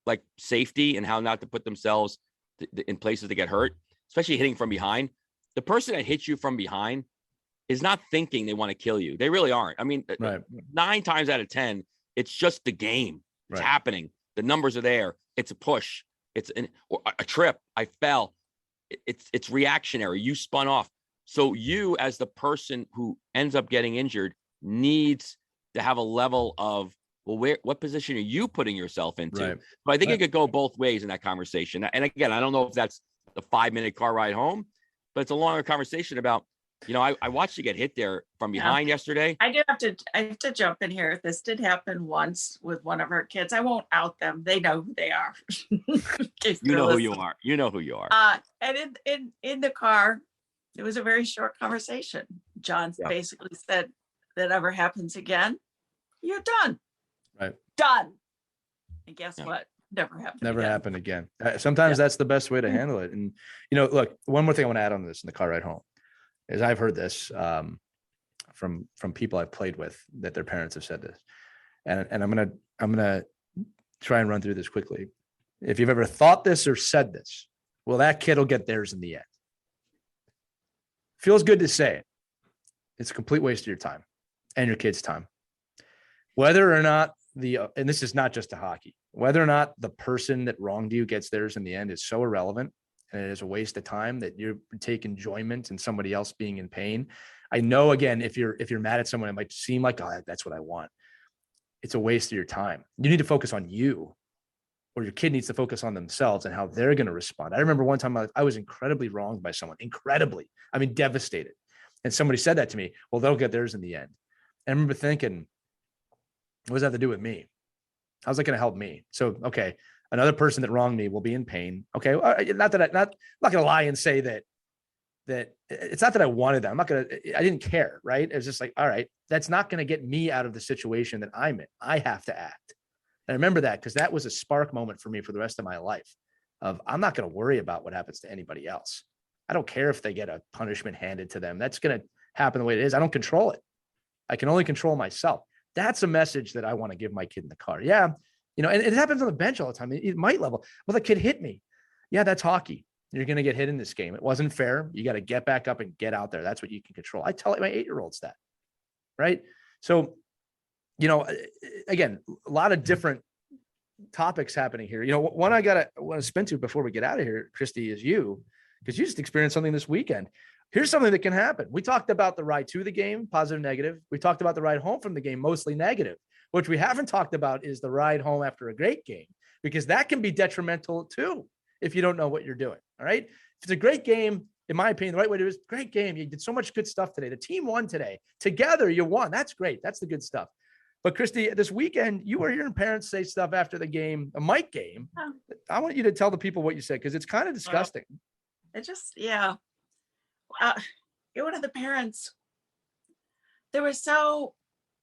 like safety and how not to put themselves in places to get hurt, especially hitting from behind, the person that hits you from behind is not thinking they want to kill you. They really aren't. I mean, 9 times out of 10, it's just the game. It's happening. The numbers are there. It's a push. It's a trip. I fell. It's reactionary. You spun off. So you, as the person who ends up getting injured, needs to have a level of, well, what position are you putting yourself into? Right. But I think Right. it could go both ways in that conversation. And again, I don't know if that's the 5-minute car ride home, but it's a longer conversation about, I watched you get hit there from behind yesterday. I have to jump in here. This did happen once with one of our kids. I won't out them. They know who they are. You know who you are. You know who you are. And in the car, it was a very short conversation. John basically said, that ever happens again, you're done. Right. Done. And guess what? Never happened again. Sometimes that's the best way to handle it. And, look, one more thing I want to add on this in the car ride home is I've heard this from people I've played with, that their parents have said this. And I'm going to try and run through this quickly. If you've ever thought this or said this, well, that kid will get theirs in the end. Feels good to say it. It's a complete waste of your time and your kid's time. Whether or not and this is not just a hockey, whether or not the person that wronged you gets theirs in the end is so irrelevant, and it is a waste of time that you take enjoyment in somebody else being in pain. I know, again, if you're mad at someone, it might seem like, oh, that's what I want. It's a waste of your time. You need to focus on you, or your kid needs to focus on themselves and how they're going to respond. I remember one time I was incredibly wronged by someone, devastated. And somebody said that to me, well, they'll get theirs in the end. And I remember thinking, what does that have to do with me? How's that going to help me? So, okay, another person that wronged me will be in pain. Okay. I'm not going to lie and say that it's not that I wanted that. I didn't care. Right. It was just like, all right, that's not going to get me out of the situation that I'm in. I have to act. And I remember that because that was a spark moment for me for the rest of my life of, I'm not going to worry about what happens to anybody else. I don't care if they get a punishment handed to them. That's going to happen the way it is. I don't control it. I can only control myself. That's a message that I want to give my kid in the car. Yeah. And it happens on the bench all the time. It might level. Well, the kid hit me. Yeah, that's hockey. You're going to get hit in this game. It wasn't fair. You got to get back up and get out there. That's what you can control. I tell my 8-year-olds that. Right. So, again, a lot of different topics happening here. One I want to spin to before we get out of here, Christy, is because you just experienced something this weekend. Here's something that can happen. We talked about the ride to the game, positive, negative. We talked about the ride home from the game, mostly negative. What we haven't talked about is the ride home after a great game, because that can be detrimental too if you don't know what you're doing. All right. If it's a great game, in my opinion, the right way to do it is great game. You did so much good stuff today. The team won today. Together, you won. That's great. That's the good stuff. But Christy, this weekend, you were hearing parents say stuff after the game, a Mike game. Oh. I want you to tell the people what you said, because it's kind of disgusting. One of the parents, they were so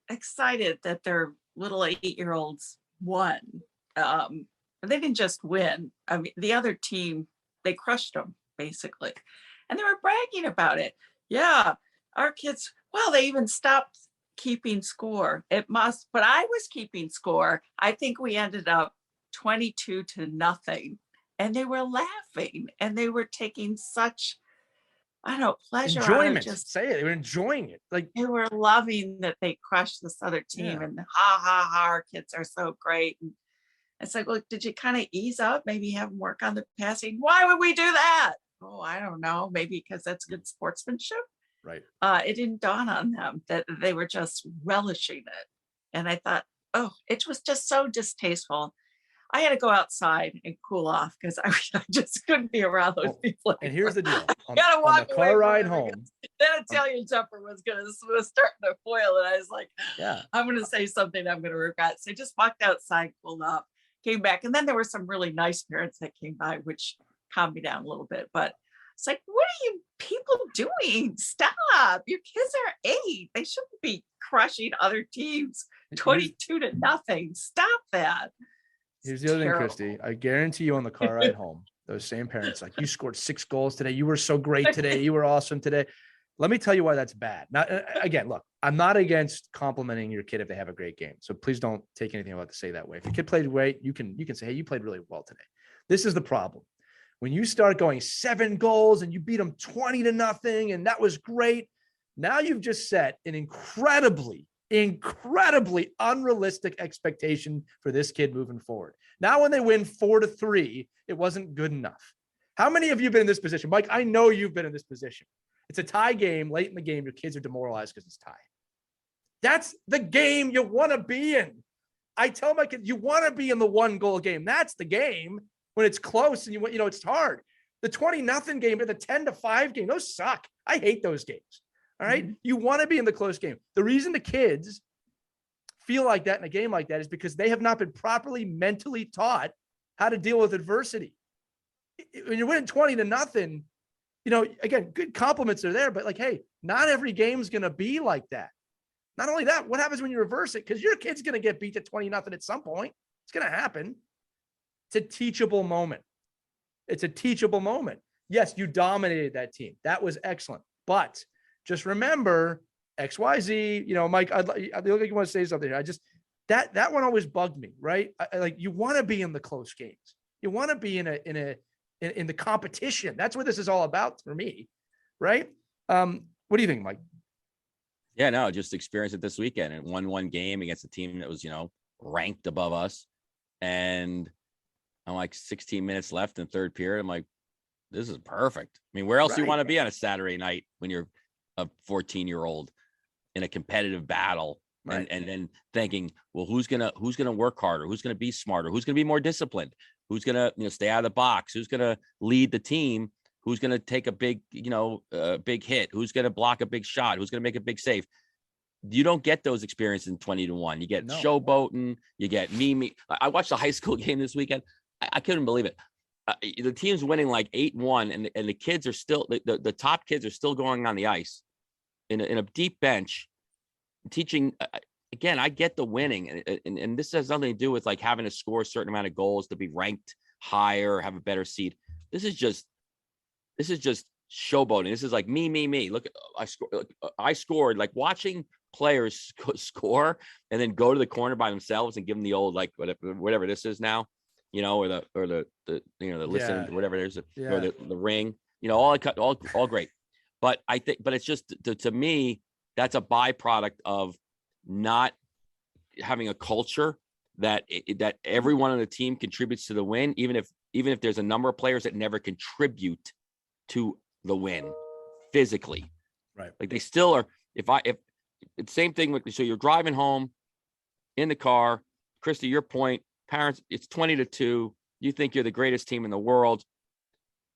excited that their little 8-year-olds won. They didn't just win. I mean, the other team, they crushed them basically, and they were bragging about it. Yeah, our kids. Well, they even stopped keeping score. But I was keeping score. I think we ended up 22-0, and they were laughing, and they were taking such, pleasure. Enjoyment. Just say it. They were enjoying it. Like, they were loving that they crushed this other team, and ha, our kids are so great. And it's like, look, did you kind of ease up? Maybe have them work on the passing. Why would we do that? Oh, I don't know. Maybe because that's good sportsmanship. Right. It didn't dawn on them that they were just relishing it. And I thought, oh, it was just so distasteful. I had to go outside and cool off because I just couldn't be around those people. And here's the deal. On the car ride home. That Italian temper was starting to foil. And I was like, I'm going to say something I'm going to regret. So I just walked outside, cooled off, came back. And then there were some really nice parents that came by, which calmed me down a little bit. But it's like, what are you people doing? Stop. Your kids are 8. They shouldn't be crushing other teams 22-0. Stop that. Here's the other thing, Christy. I guarantee you on the car ride home, those same parents, like, you scored 6 goals today. You were so great today. You were awesome today. Let me tell you why that's bad. Now, again, look, I'm not against complimenting your kid if they have a great game. So please don't take anything about to say that way. If your kid played great, you can say, hey, you played really well today. This is the problem. When you start going 7 goals and you beat them 20-0, and that was great. Now you've just set an incredibly unrealistic expectation for this kid moving forward. Now, when they win 4-3, it wasn't good enough. How many of you have been in this position? Mike, I know you've been in this position. it's a tie game late in the game. Your kids are demoralized because it's tie. That's the game you want to be in. I tell my kids, you want to be in the 1-goal game. That's the game when it's close and it's hard. The 20-0 game or the 10-5 game, those suck. I hate those games. All right. Mm-hmm. You want to be in the close game. The reason the kids feel like that in a game like that is because they have not been properly mentally taught how to deal with adversity. When you're winning 20-0, again, good compliments are there, but like, hey, not every game's going to be like that. Not only that, what happens when you reverse it? Because your kid's going to get beat to 20-0 at some point. It's going to happen. It's a teachable moment. It's a teachable moment. Yes, you dominated that team. That was excellent. But just remember XYZ, Mike, I look like you want to say something. That one always bugged me, right? Like you want to be in the close games. You want to be in the competition. That's what this is all about for me. Right. What do you think, Mike? Yeah, no, just experienced it this weekend and won one game against a team that was, ranked above us. And I'm like 16 minutes left in third period. I'm like, this is perfect. I mean, where else do you want to be on a Saturday night when you're a 14-year-old in a competitive battle? Right. And then thinking, well, who's gonna work harder? Who's gonna be smarter? Who's gonna be more disciplined? Who's gonna stay out of the box? Who's gonna lead the team? Who's gonna take a big big hit? Who's gonna block a big shot? Who's gonna make a big save? You don't get those experiences in 20-1. You get showboating. You get me. I watched a high school game this weekend. I couldn't believe it. The team's winning like 8-1, and the kids are still the top kids are still going on the ice in a deep bench. Teaching again, I get the winning, and this has nothing to do with like having to score a certain amount of goals to be ranked higher, have a better seed. This is just showboating. This is like me. Look, I scored. Like watching players score and then go to the corner by themselves and give them the old like whatever this is now, or the listen, whatever it is, or the ring, all great. But I think, it's just to me. That's a byproduct of not having a culture that everyone on the team contributes to the win, even if there's a number of players that never contribute to the win physically. Right. Like they still are. If it's same thing with, so you're driving home in the car, Chris, to your point, parents, it's 20-2. You think you're the greatest team in the world.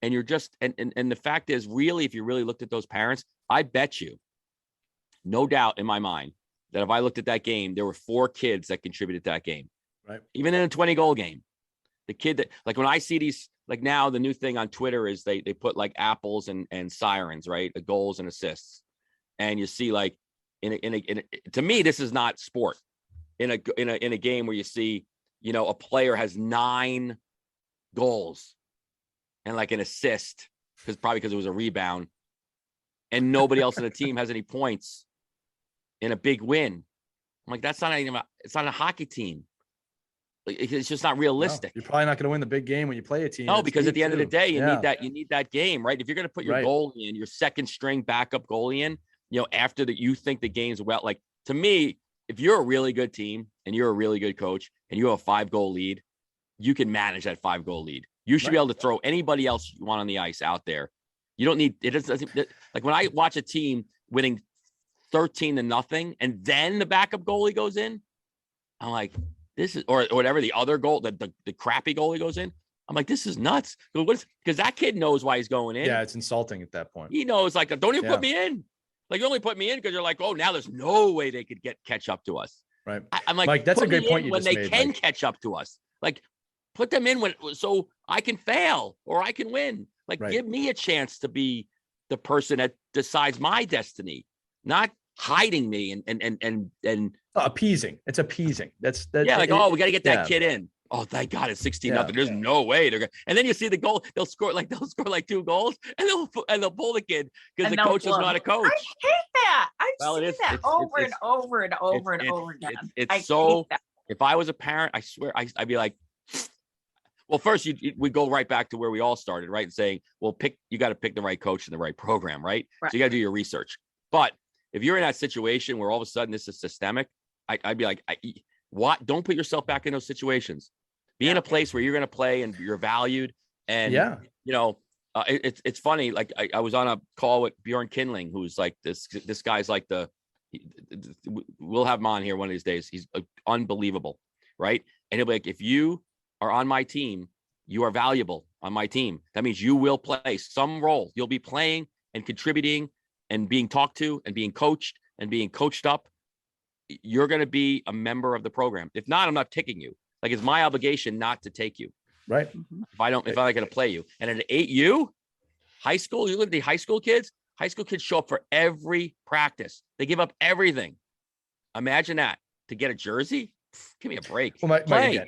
And you're just, and the fact is really, if you really looked at those parents, I bet you, no doubt in my mind that if I looked at that game, there were 4 kids that contributed to that game. Right. Even in a 20-goal game, the kid that, like when I see these, like now the new thing on Twitter is they put like apples and sirens, right? The goals and assists. And you see like to me, this is not sport in a game where you see, a player has 9 goals and like an assist because it was a rebound and nobody else in the team has any points in a big win. I'm like, that's not even, it's not a hockey team. Like, it's just not realistic. No, you're probably not going to win the big game when you play a team. No, because at the end of the day, you need that game, right? If you're going to put your goalie in, your second string backup goalie in, after that, you think the game's well, like to me, if you're a really good team and you're a really good coach and you have a 5-goal lead, you can manage that 5-goal lead. You should be able to throw anybody else you want on the ice out there. You don't need it. Doesn't like when I watch a team winning 13-0 and then the backup goalie goes in, I'm like, this is, or whatever the other goal, the crappy goalie goes in. I'm like, this is nuts. Because that kid knows why he's going in. Yeah, it's insulting at that point. He knows, like, don't even put me in. Like, you only put me in because you're like, oh, now there's no way they could catch up to us. Right. I'm like, Mike, that's a great point you when just they made, can Mike. catch up to us. Like, put them in so I can fail or I can win. Like, give me a chance to be the person that decides my destiny, not hiding me and appeasing. It's appeasing. That's we got to get that kid in. Oh, thank God, it's 16-0. There's no way they're gonna. And then you see the goal. They'll score 2 goals, and they'll pull the kid because the coach is not a coach. I hate that. I've seen that over and over and over again. It's so. If I was a parent, I swear, I'd be like, well, first we go right back to where we all started, right? And saying, well, you got to pick the right coach and the right program, right? So you got to do your research. But if you're in that situation where all of a sudden this is systemic, I'd be like, what? Don't put yourself back in those situations. Be in a place where you're going to play and you're valued. And, It's funny. Like I was on a call with Bjorn Kindling, who's like this guy's like we'll have him on here one of these days. He's unbelievable, right? And he'll be like, if you are on my team, you are valuable on my team. That means you will play some role. You'll be playing and contributing and being talked to and being coached up. You're going to be a member of the program. If not, I'm not taking you. Like, it's my obligation not to take you. Right. If I'm not going to play you. And at 8U, high school, you look at the high school kids show up for every practice. They give up everything. Imagine that. To get a jersey? Give me a break. Well, Mike,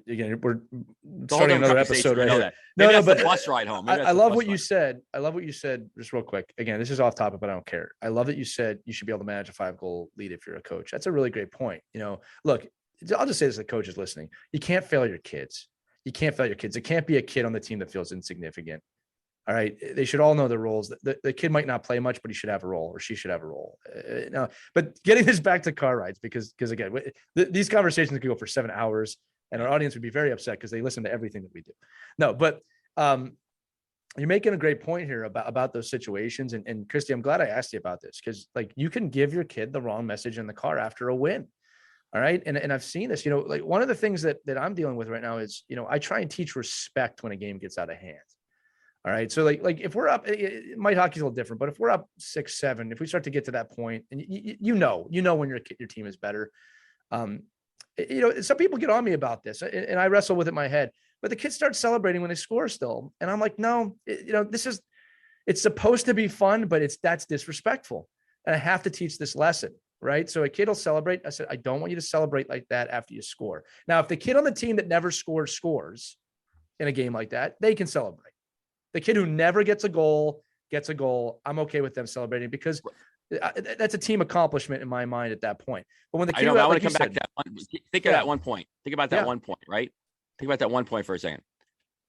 again, we're starting another episode right here. No, but the bus ride home. I love what you said. I love what you said. Just real quick. Again, this is off topic, but I don't care. I love that you said you should be able to manage a 5-goal lead if you're a coach. That's a really great point. Look, I'll just say this to the coaches listening. You can't fail your kids. There can't be a kid on the team that feels insignificant. All right. They should all know their roles. The kid might not play much, but he should have a role, or she should have a role. No, but getting this back to car rides, because again, these conversations could go for 7 hours, and our audience would be very upset because they listen to everything that we do. No, but you're making a great point here about those situations. And Christy, I'm glad I asked you about this, because like, you can give your kid the wrong message in the car after a win. All right. And I've seen this, like, one of the things that I'm dealing with right now is, I try and teach respect when a game gets out of hand. All right. So like if we're up, my hockey's a little different, but if we're up 6-7, if we start to get to that point, and you know when your team is better, some people get on me about this, and I wrestle with it in my head, but the kids start celebrating when they score still. And I'm like, no, it's supposed to be fun, but that's disrespectful. And I have to teach this lesson. Right. So a kid will celebrate. I said, I don't want you to celebrate like that after you score. Now, if the kid on the team that never scores in a game like that, they can celebrate. The kid who never gets a goal, I'm okay with them celebrating, because that's a team accomplishment in my mind at that point. But when the kid, I want to come back to that one. Think of that one point. Think about that one point, right? Think about that one point for a second.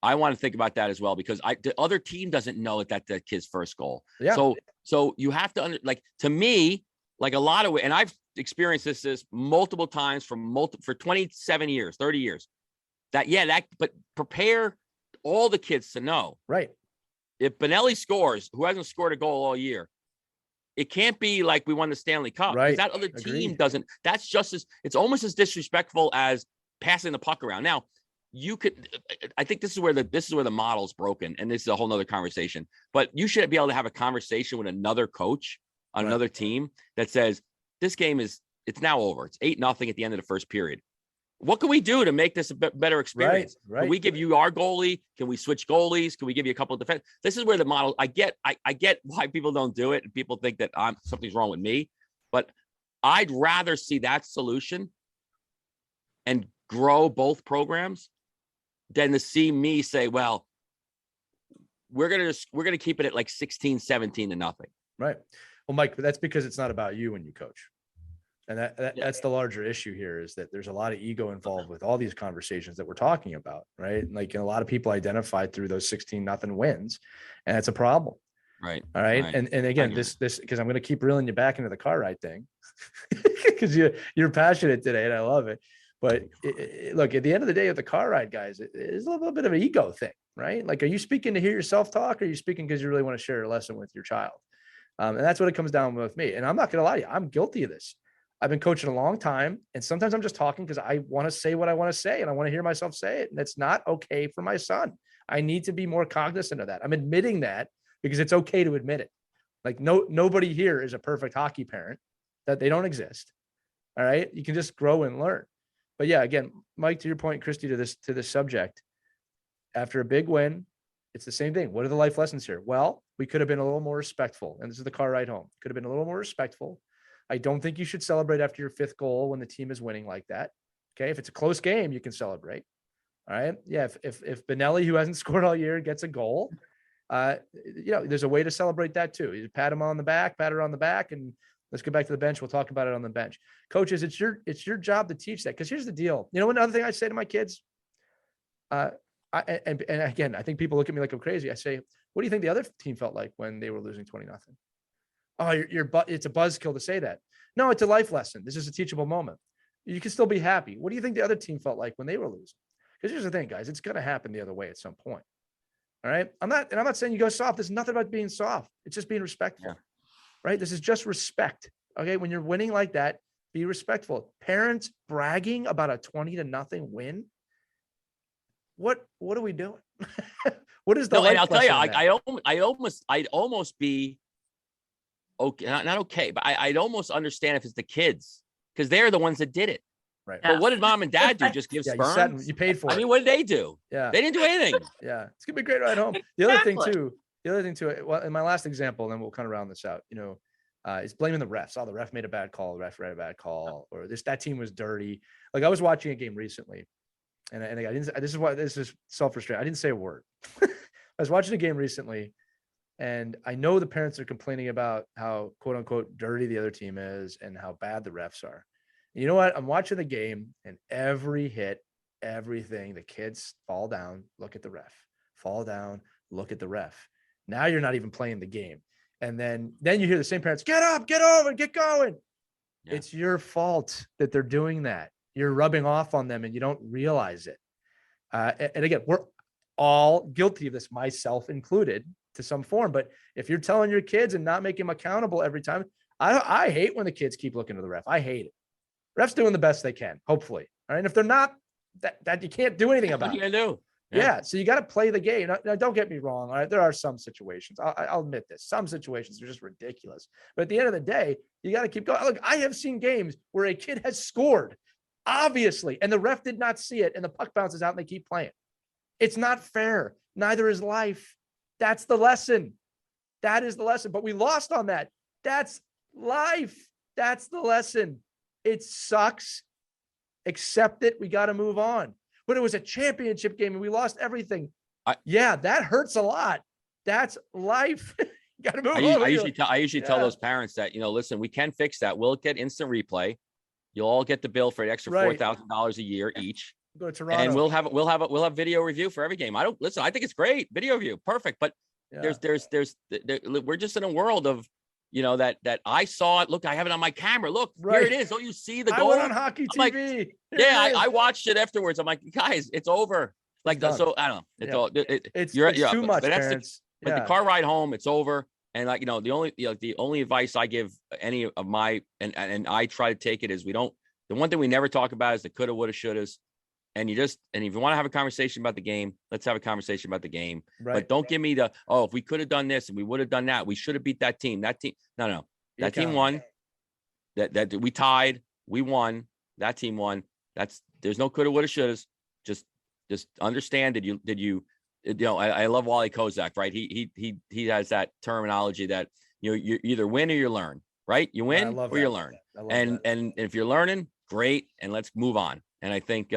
I want to think about that as well, because the other team doesn't know that kid's first goal. Yeah. So you have to to me, like a lot of, and I've experienced this multiple times for 27 years, 30 years, but prepare all the kids to know. Right. If Benelli scores, who hasn't scored a goal all year, it can't be like we won the Stanley Cup. Right. That other team doesn't. That's it's almost as disrespectful as passing the puck around. Now, I think this is where the model's broken, and this is a whole nother conversation, but you should be able to have a conversation with another coach on another team that says, this game it's now over. It's 8-0 at the end of the first period. What can we do to make this a better experience? Right. Can we give you our goalie? Can we switch goalies? Can we give you a couple of defense? This is where the model, I get why people don't do it, and people think that something's wrong with me, but I'd rather see that solution and grow both programs than to see me say, well, we're going to keep it at like 16-17-0. Right. Well, Mike, that's because it's not about you when you coach. And that's the larger issue here, is that there's a lot of ego involved with all these conversations that we're talking about, right? Like, and a lot of people identified through those 16-0 wins, and it's a problem. Right. All right. Right. And again, this, because I'm going to keep reeling you back into the car ride thing, because you're passionate today, and I love it. But look, at the end of the day, with the car ride, guys, it is a little bit of an ego thing, right? Like, are you speaking to hear yourself talk, or are you speaking because you really want to share a lesson with your child? And that's what it comes down with me. And I'm not going to lie to you, I'm guilty of this. I've been coaching a long time, and sometimes I'm just talking because I want to say what I want to say, and I want to hear myself say it. And it's not okay for my son. I need to be more cognizant of that. I'm admitting that because it's okay to admit it. Like, nobody here is a perfect hockey parent, that they don't exist. All right. You can just grow and learn. But yeah, again, Mike, to your point, Christy, to this subject, after a big win, it's the same thing. What are the life lessons here? Well, we could have been a little more respectful. And this is the car ride home. Could have been a little more respectful. I don't think you should celebrate after your 5th goal when the team is winning like that. Okay. If it's a close game, you can celebrate. All right. Yeah. If Benelli, who hasn't scored all year, gets a goal, there's a way to celebrate that too. You pat her on the back, and let's get back to the bench. We'll talk about it on the bench. Coaches, it's your job to teach that. Because here's the deal. Another thing I say to my kids, and again, I think people look at me like I'm crazy. I say, what do you think the other team felt like when they were losing 20-0? Oh, it's a buzzkill to say that. No, it's a life lesson. This is a teachable moment. You can still be happy. What do you think the other team felt like when they were losing? Because here's the thing, guys, it's going to happen the other way at some point. All right. I'm not saying you go soft. There's nothing about being soft. It's just being respectful. Yeah. Right. This is just respect. Okay. When you're winning like that, be respectful. Parents bragging about a 20-0 win. What are we doing? What is the No, and I'll life tell you, lesson in that? I'd almost be okay, not okay, but I'd almost understand if it's the kids because they're the ones that did it. Right. But what did mom and dad do? Just give Yeah, sperm? you paid for it. I mean, what did they do? Yeah. They didn't do anything. Yeah. It's gonna be a great ride home. The other thing Exactly. too, well, in my last example, and then we'll kind of round this out, is blaming the refs. Oh, the ref made a bad call, the ref made a bad call, or that team was dirty. Like I was watching a game recently, and I didn't, this is self-restraint. I didn't say a word. I was watching a game recently, and I know the parents are complaining about how quote unquote dirty the other team is and how bad the refs are. And you know what? I'm watching the game, and every hit, everything, the kids fall down, look at the ref, fall down, look at the ref. Now you're not even playing the game. And then you hear the same parents, get up, get over, get going. Yeah. It's your fault that they're doing that. You're rubbing off on them and you don't realize it. And again, we're all guilty of this, myself included to some form. But if you're telling your kids and not making them accountable every time, I hate when the kids keep looking to the ref. I hate it. Refs doing the best they can, hopefully. All right. And if they're not, that you can't do anything about. What are you gonna do? Yeah. So you got to play the game. Now, don't get me wrong. All right. There are some situations. I'll admit this. Some situations are just ridiculous. But at the end of the day, you got to keep going. Look, I have seen games where a kid has scored, obviously, and the ref did not see it, and the puck bounces out and they keep playing. It's not fair. Neither is life. That's the lesson. That is the lesson. But we lost on that. That's life. That's the lesson. It sucks. Accept it. We got to move on. But it was a championship game and we lost everything. Yeah, that hurts a lot. That's life. You got to move on. I usually tell those parents that, listen, we can fix that. We'll get instant replay. You'll all get the bill for an extra $4,000 a year each. Go to Toronto. And we'll have video review for every game. I think it's great. Video review. Perfect. But we're just in a world of, that I saw it. Look, I have it on my camera. Look, here it is. Don't you see the goal? I went on Hockey TV. I watched it afterwards. I'm like, guys, it's over. Like, so I don't know. It's too much, parents. But the car ride home, it's over. And the only advice I give any of my, and I try to take it is the one thing we never talk about is the coulda, woulda, shouldas. And if you want to have a conversation about the game, let's have a conversation about the game. Right. But don't give me if we could have done this and we would have done that, we should have beat that team. No. That team won. That we tied. We won. That team won. There's no coulda, woulda, shouldas. Just understand. I love Wally Kozak, right? He has that terminology that you either win or you learn, right? You win or you learn. And if you're learning, great. And let's move on. And I think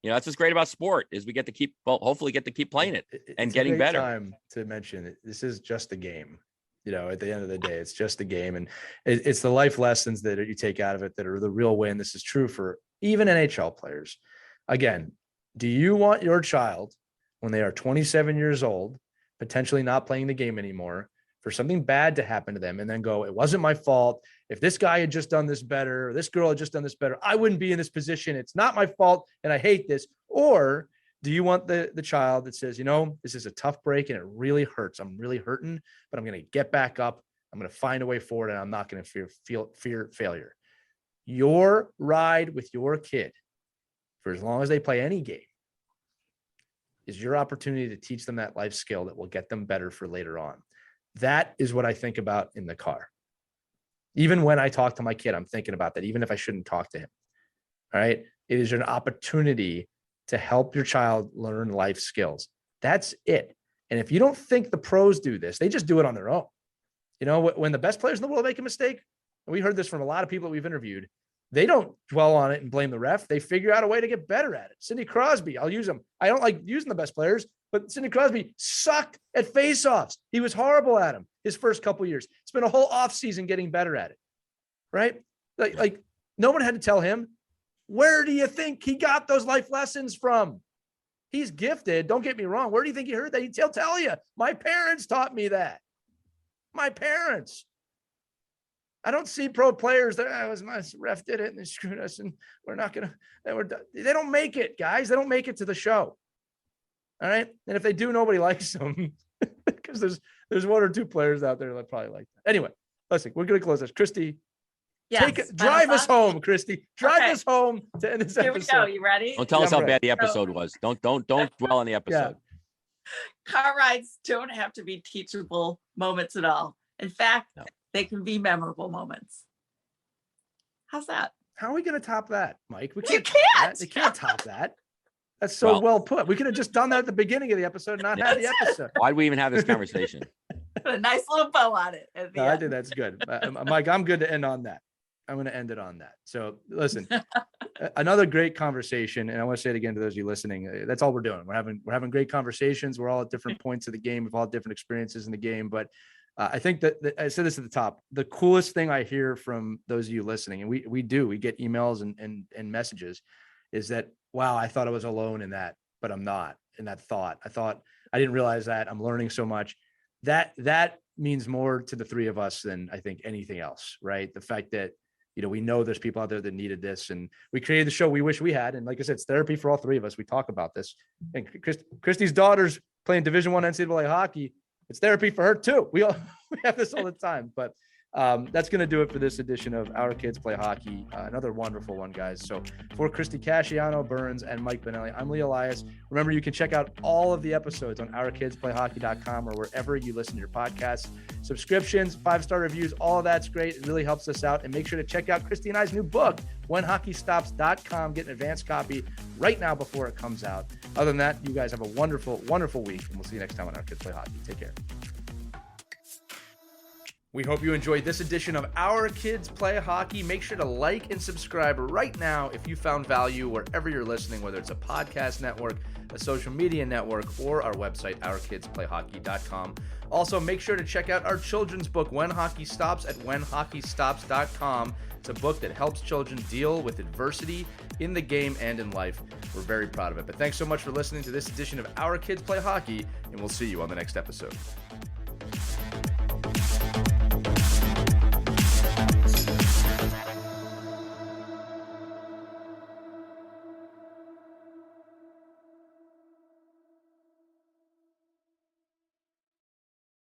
that's what's great about sport is we get to hopefully get to keep playing it and getting better. Time to mention this is just a game. At the end of the day, it's just a game, and it's the life lessons that you take out of it that are the real win. This is true for even NHL players. Again, do you want your child when they are 27 years old, potentially not playing the game anymore, for something bad to happen to them and then go, it wasn't my fault. If this guy had just done this better, or this girl had just done this better, I wouldn't be in this position. It's not my fault. And I hate this. Or do you want the child that says, this is a tough break and it really hurts. I'm really hurting, but I'm going to get back up. I'm going to find a way forward and I'm not going to fear failure. Your ride with your kid for as long as they play any game is your opportunity to teach them that life skill that will get them better for later on. That is what I think about in the car. Even when I talk to my kid, I'm thinking about that, even if I shouldn't talk to him. All right. It is an opportunity to help your child learn life skills. That's it. And if you don't think the pros do this, they just do it on their own. When the best players in the world make a mistake, and we heard this from a lot of people that we've interviewed, they don't dwell on it and blame the ref. They figure out a way to get better at it. Sidney Crosby, I'll use him. I don't like using the best players, but Sidney Crosby sucked at faceoffs. He was horrible at them his first couple of years. Spent a whole offseason getting better at it, right? Like no one had to tell him. Where do you think he got those life lessons from? He's gifted. Don't get me wrong. Where do you think he heard that? He'll tell you. My parents taught me that. My parents. I don't see pro players that was my ref did it and they screwed us and we're not going to, they don't make it, guys. They don't make it to the show. All right. And if they do, nobody likes them because there's one or two players out there that probably like that. Anyway, listen, we're going to close this. Christy, drive us home, Christy. Drive us home to end this episode. Here we go. You ready? Don't tell us how bad the episode was. Don't dwell on the episode. Car rides don't have to be teachable moments at all. In fact, they can be memorable moments. How's that? How are we going to top that, Mike? You can't. They can't top that. That's so well put. We could have just done that at the beginning of the episode and not had the episode. Why'd we even have this conversation? Put a nice little bow on it. I think that's good. Mike, I'm good to end on that. I'm going to end it on that. So listen, another great conversation. And I want to say it again to those of you listening. That's all we're doing. We're having great conversations. We're all at different points of the game. We've all different experiences in the game. But I think that I said this at the top, the coolest thing I hear from those of you listening, and we get emails and messages, is that, wow, I thought I was alone in that, but I'm not in that thought. I didn't realize that. I'm learning so much. That means more to the three of us than I think anything else, right? The fact that, we know there's people out there that needed this, and we created the show we wish we had. And like I said, it's therapy for all three of us. We talk about this, and Christy's daughter's playing Division I NCAA hockey. It's therapy for her too. We have this all the time, but that's going to do it for this edition of Our Kids Play Hockey. Another wonderful one, guys. So for Christy Casciano, Burns, and Mike Benelli, I'm Lee Elias. Remember, you can check out all of the episodes on ourkidsplayhockey.com or wherever you listen to your podcasts. Subscriptions, 5-star reviews, all of that's great. It really helps us out. And make sure to check out Christy and I's new book, WhenHockeyStops.com. Get an advanced copy right now before it comes out. Other than that, you guys have a wonderful, wonderful week, and we'll see you next time on Our Kids Play Hockey. Take care. We hope you enjoyed this edition of Our Kids Play Hockey. Make sure to like and subscribe right now if you found value wherever you're listening, whether it's a podcast network, a social media network, or our website, ourkidsplayhockey.com. Also, make sure to check out our children's book, When Hockey Stops, at whenhockeystops.com. It's a book that helps children deal with adversity in the game and in life. We're very proud of it. But thanks so much for listening to this edition of Our Kids Play Hockey, and we'll see you on the next episode.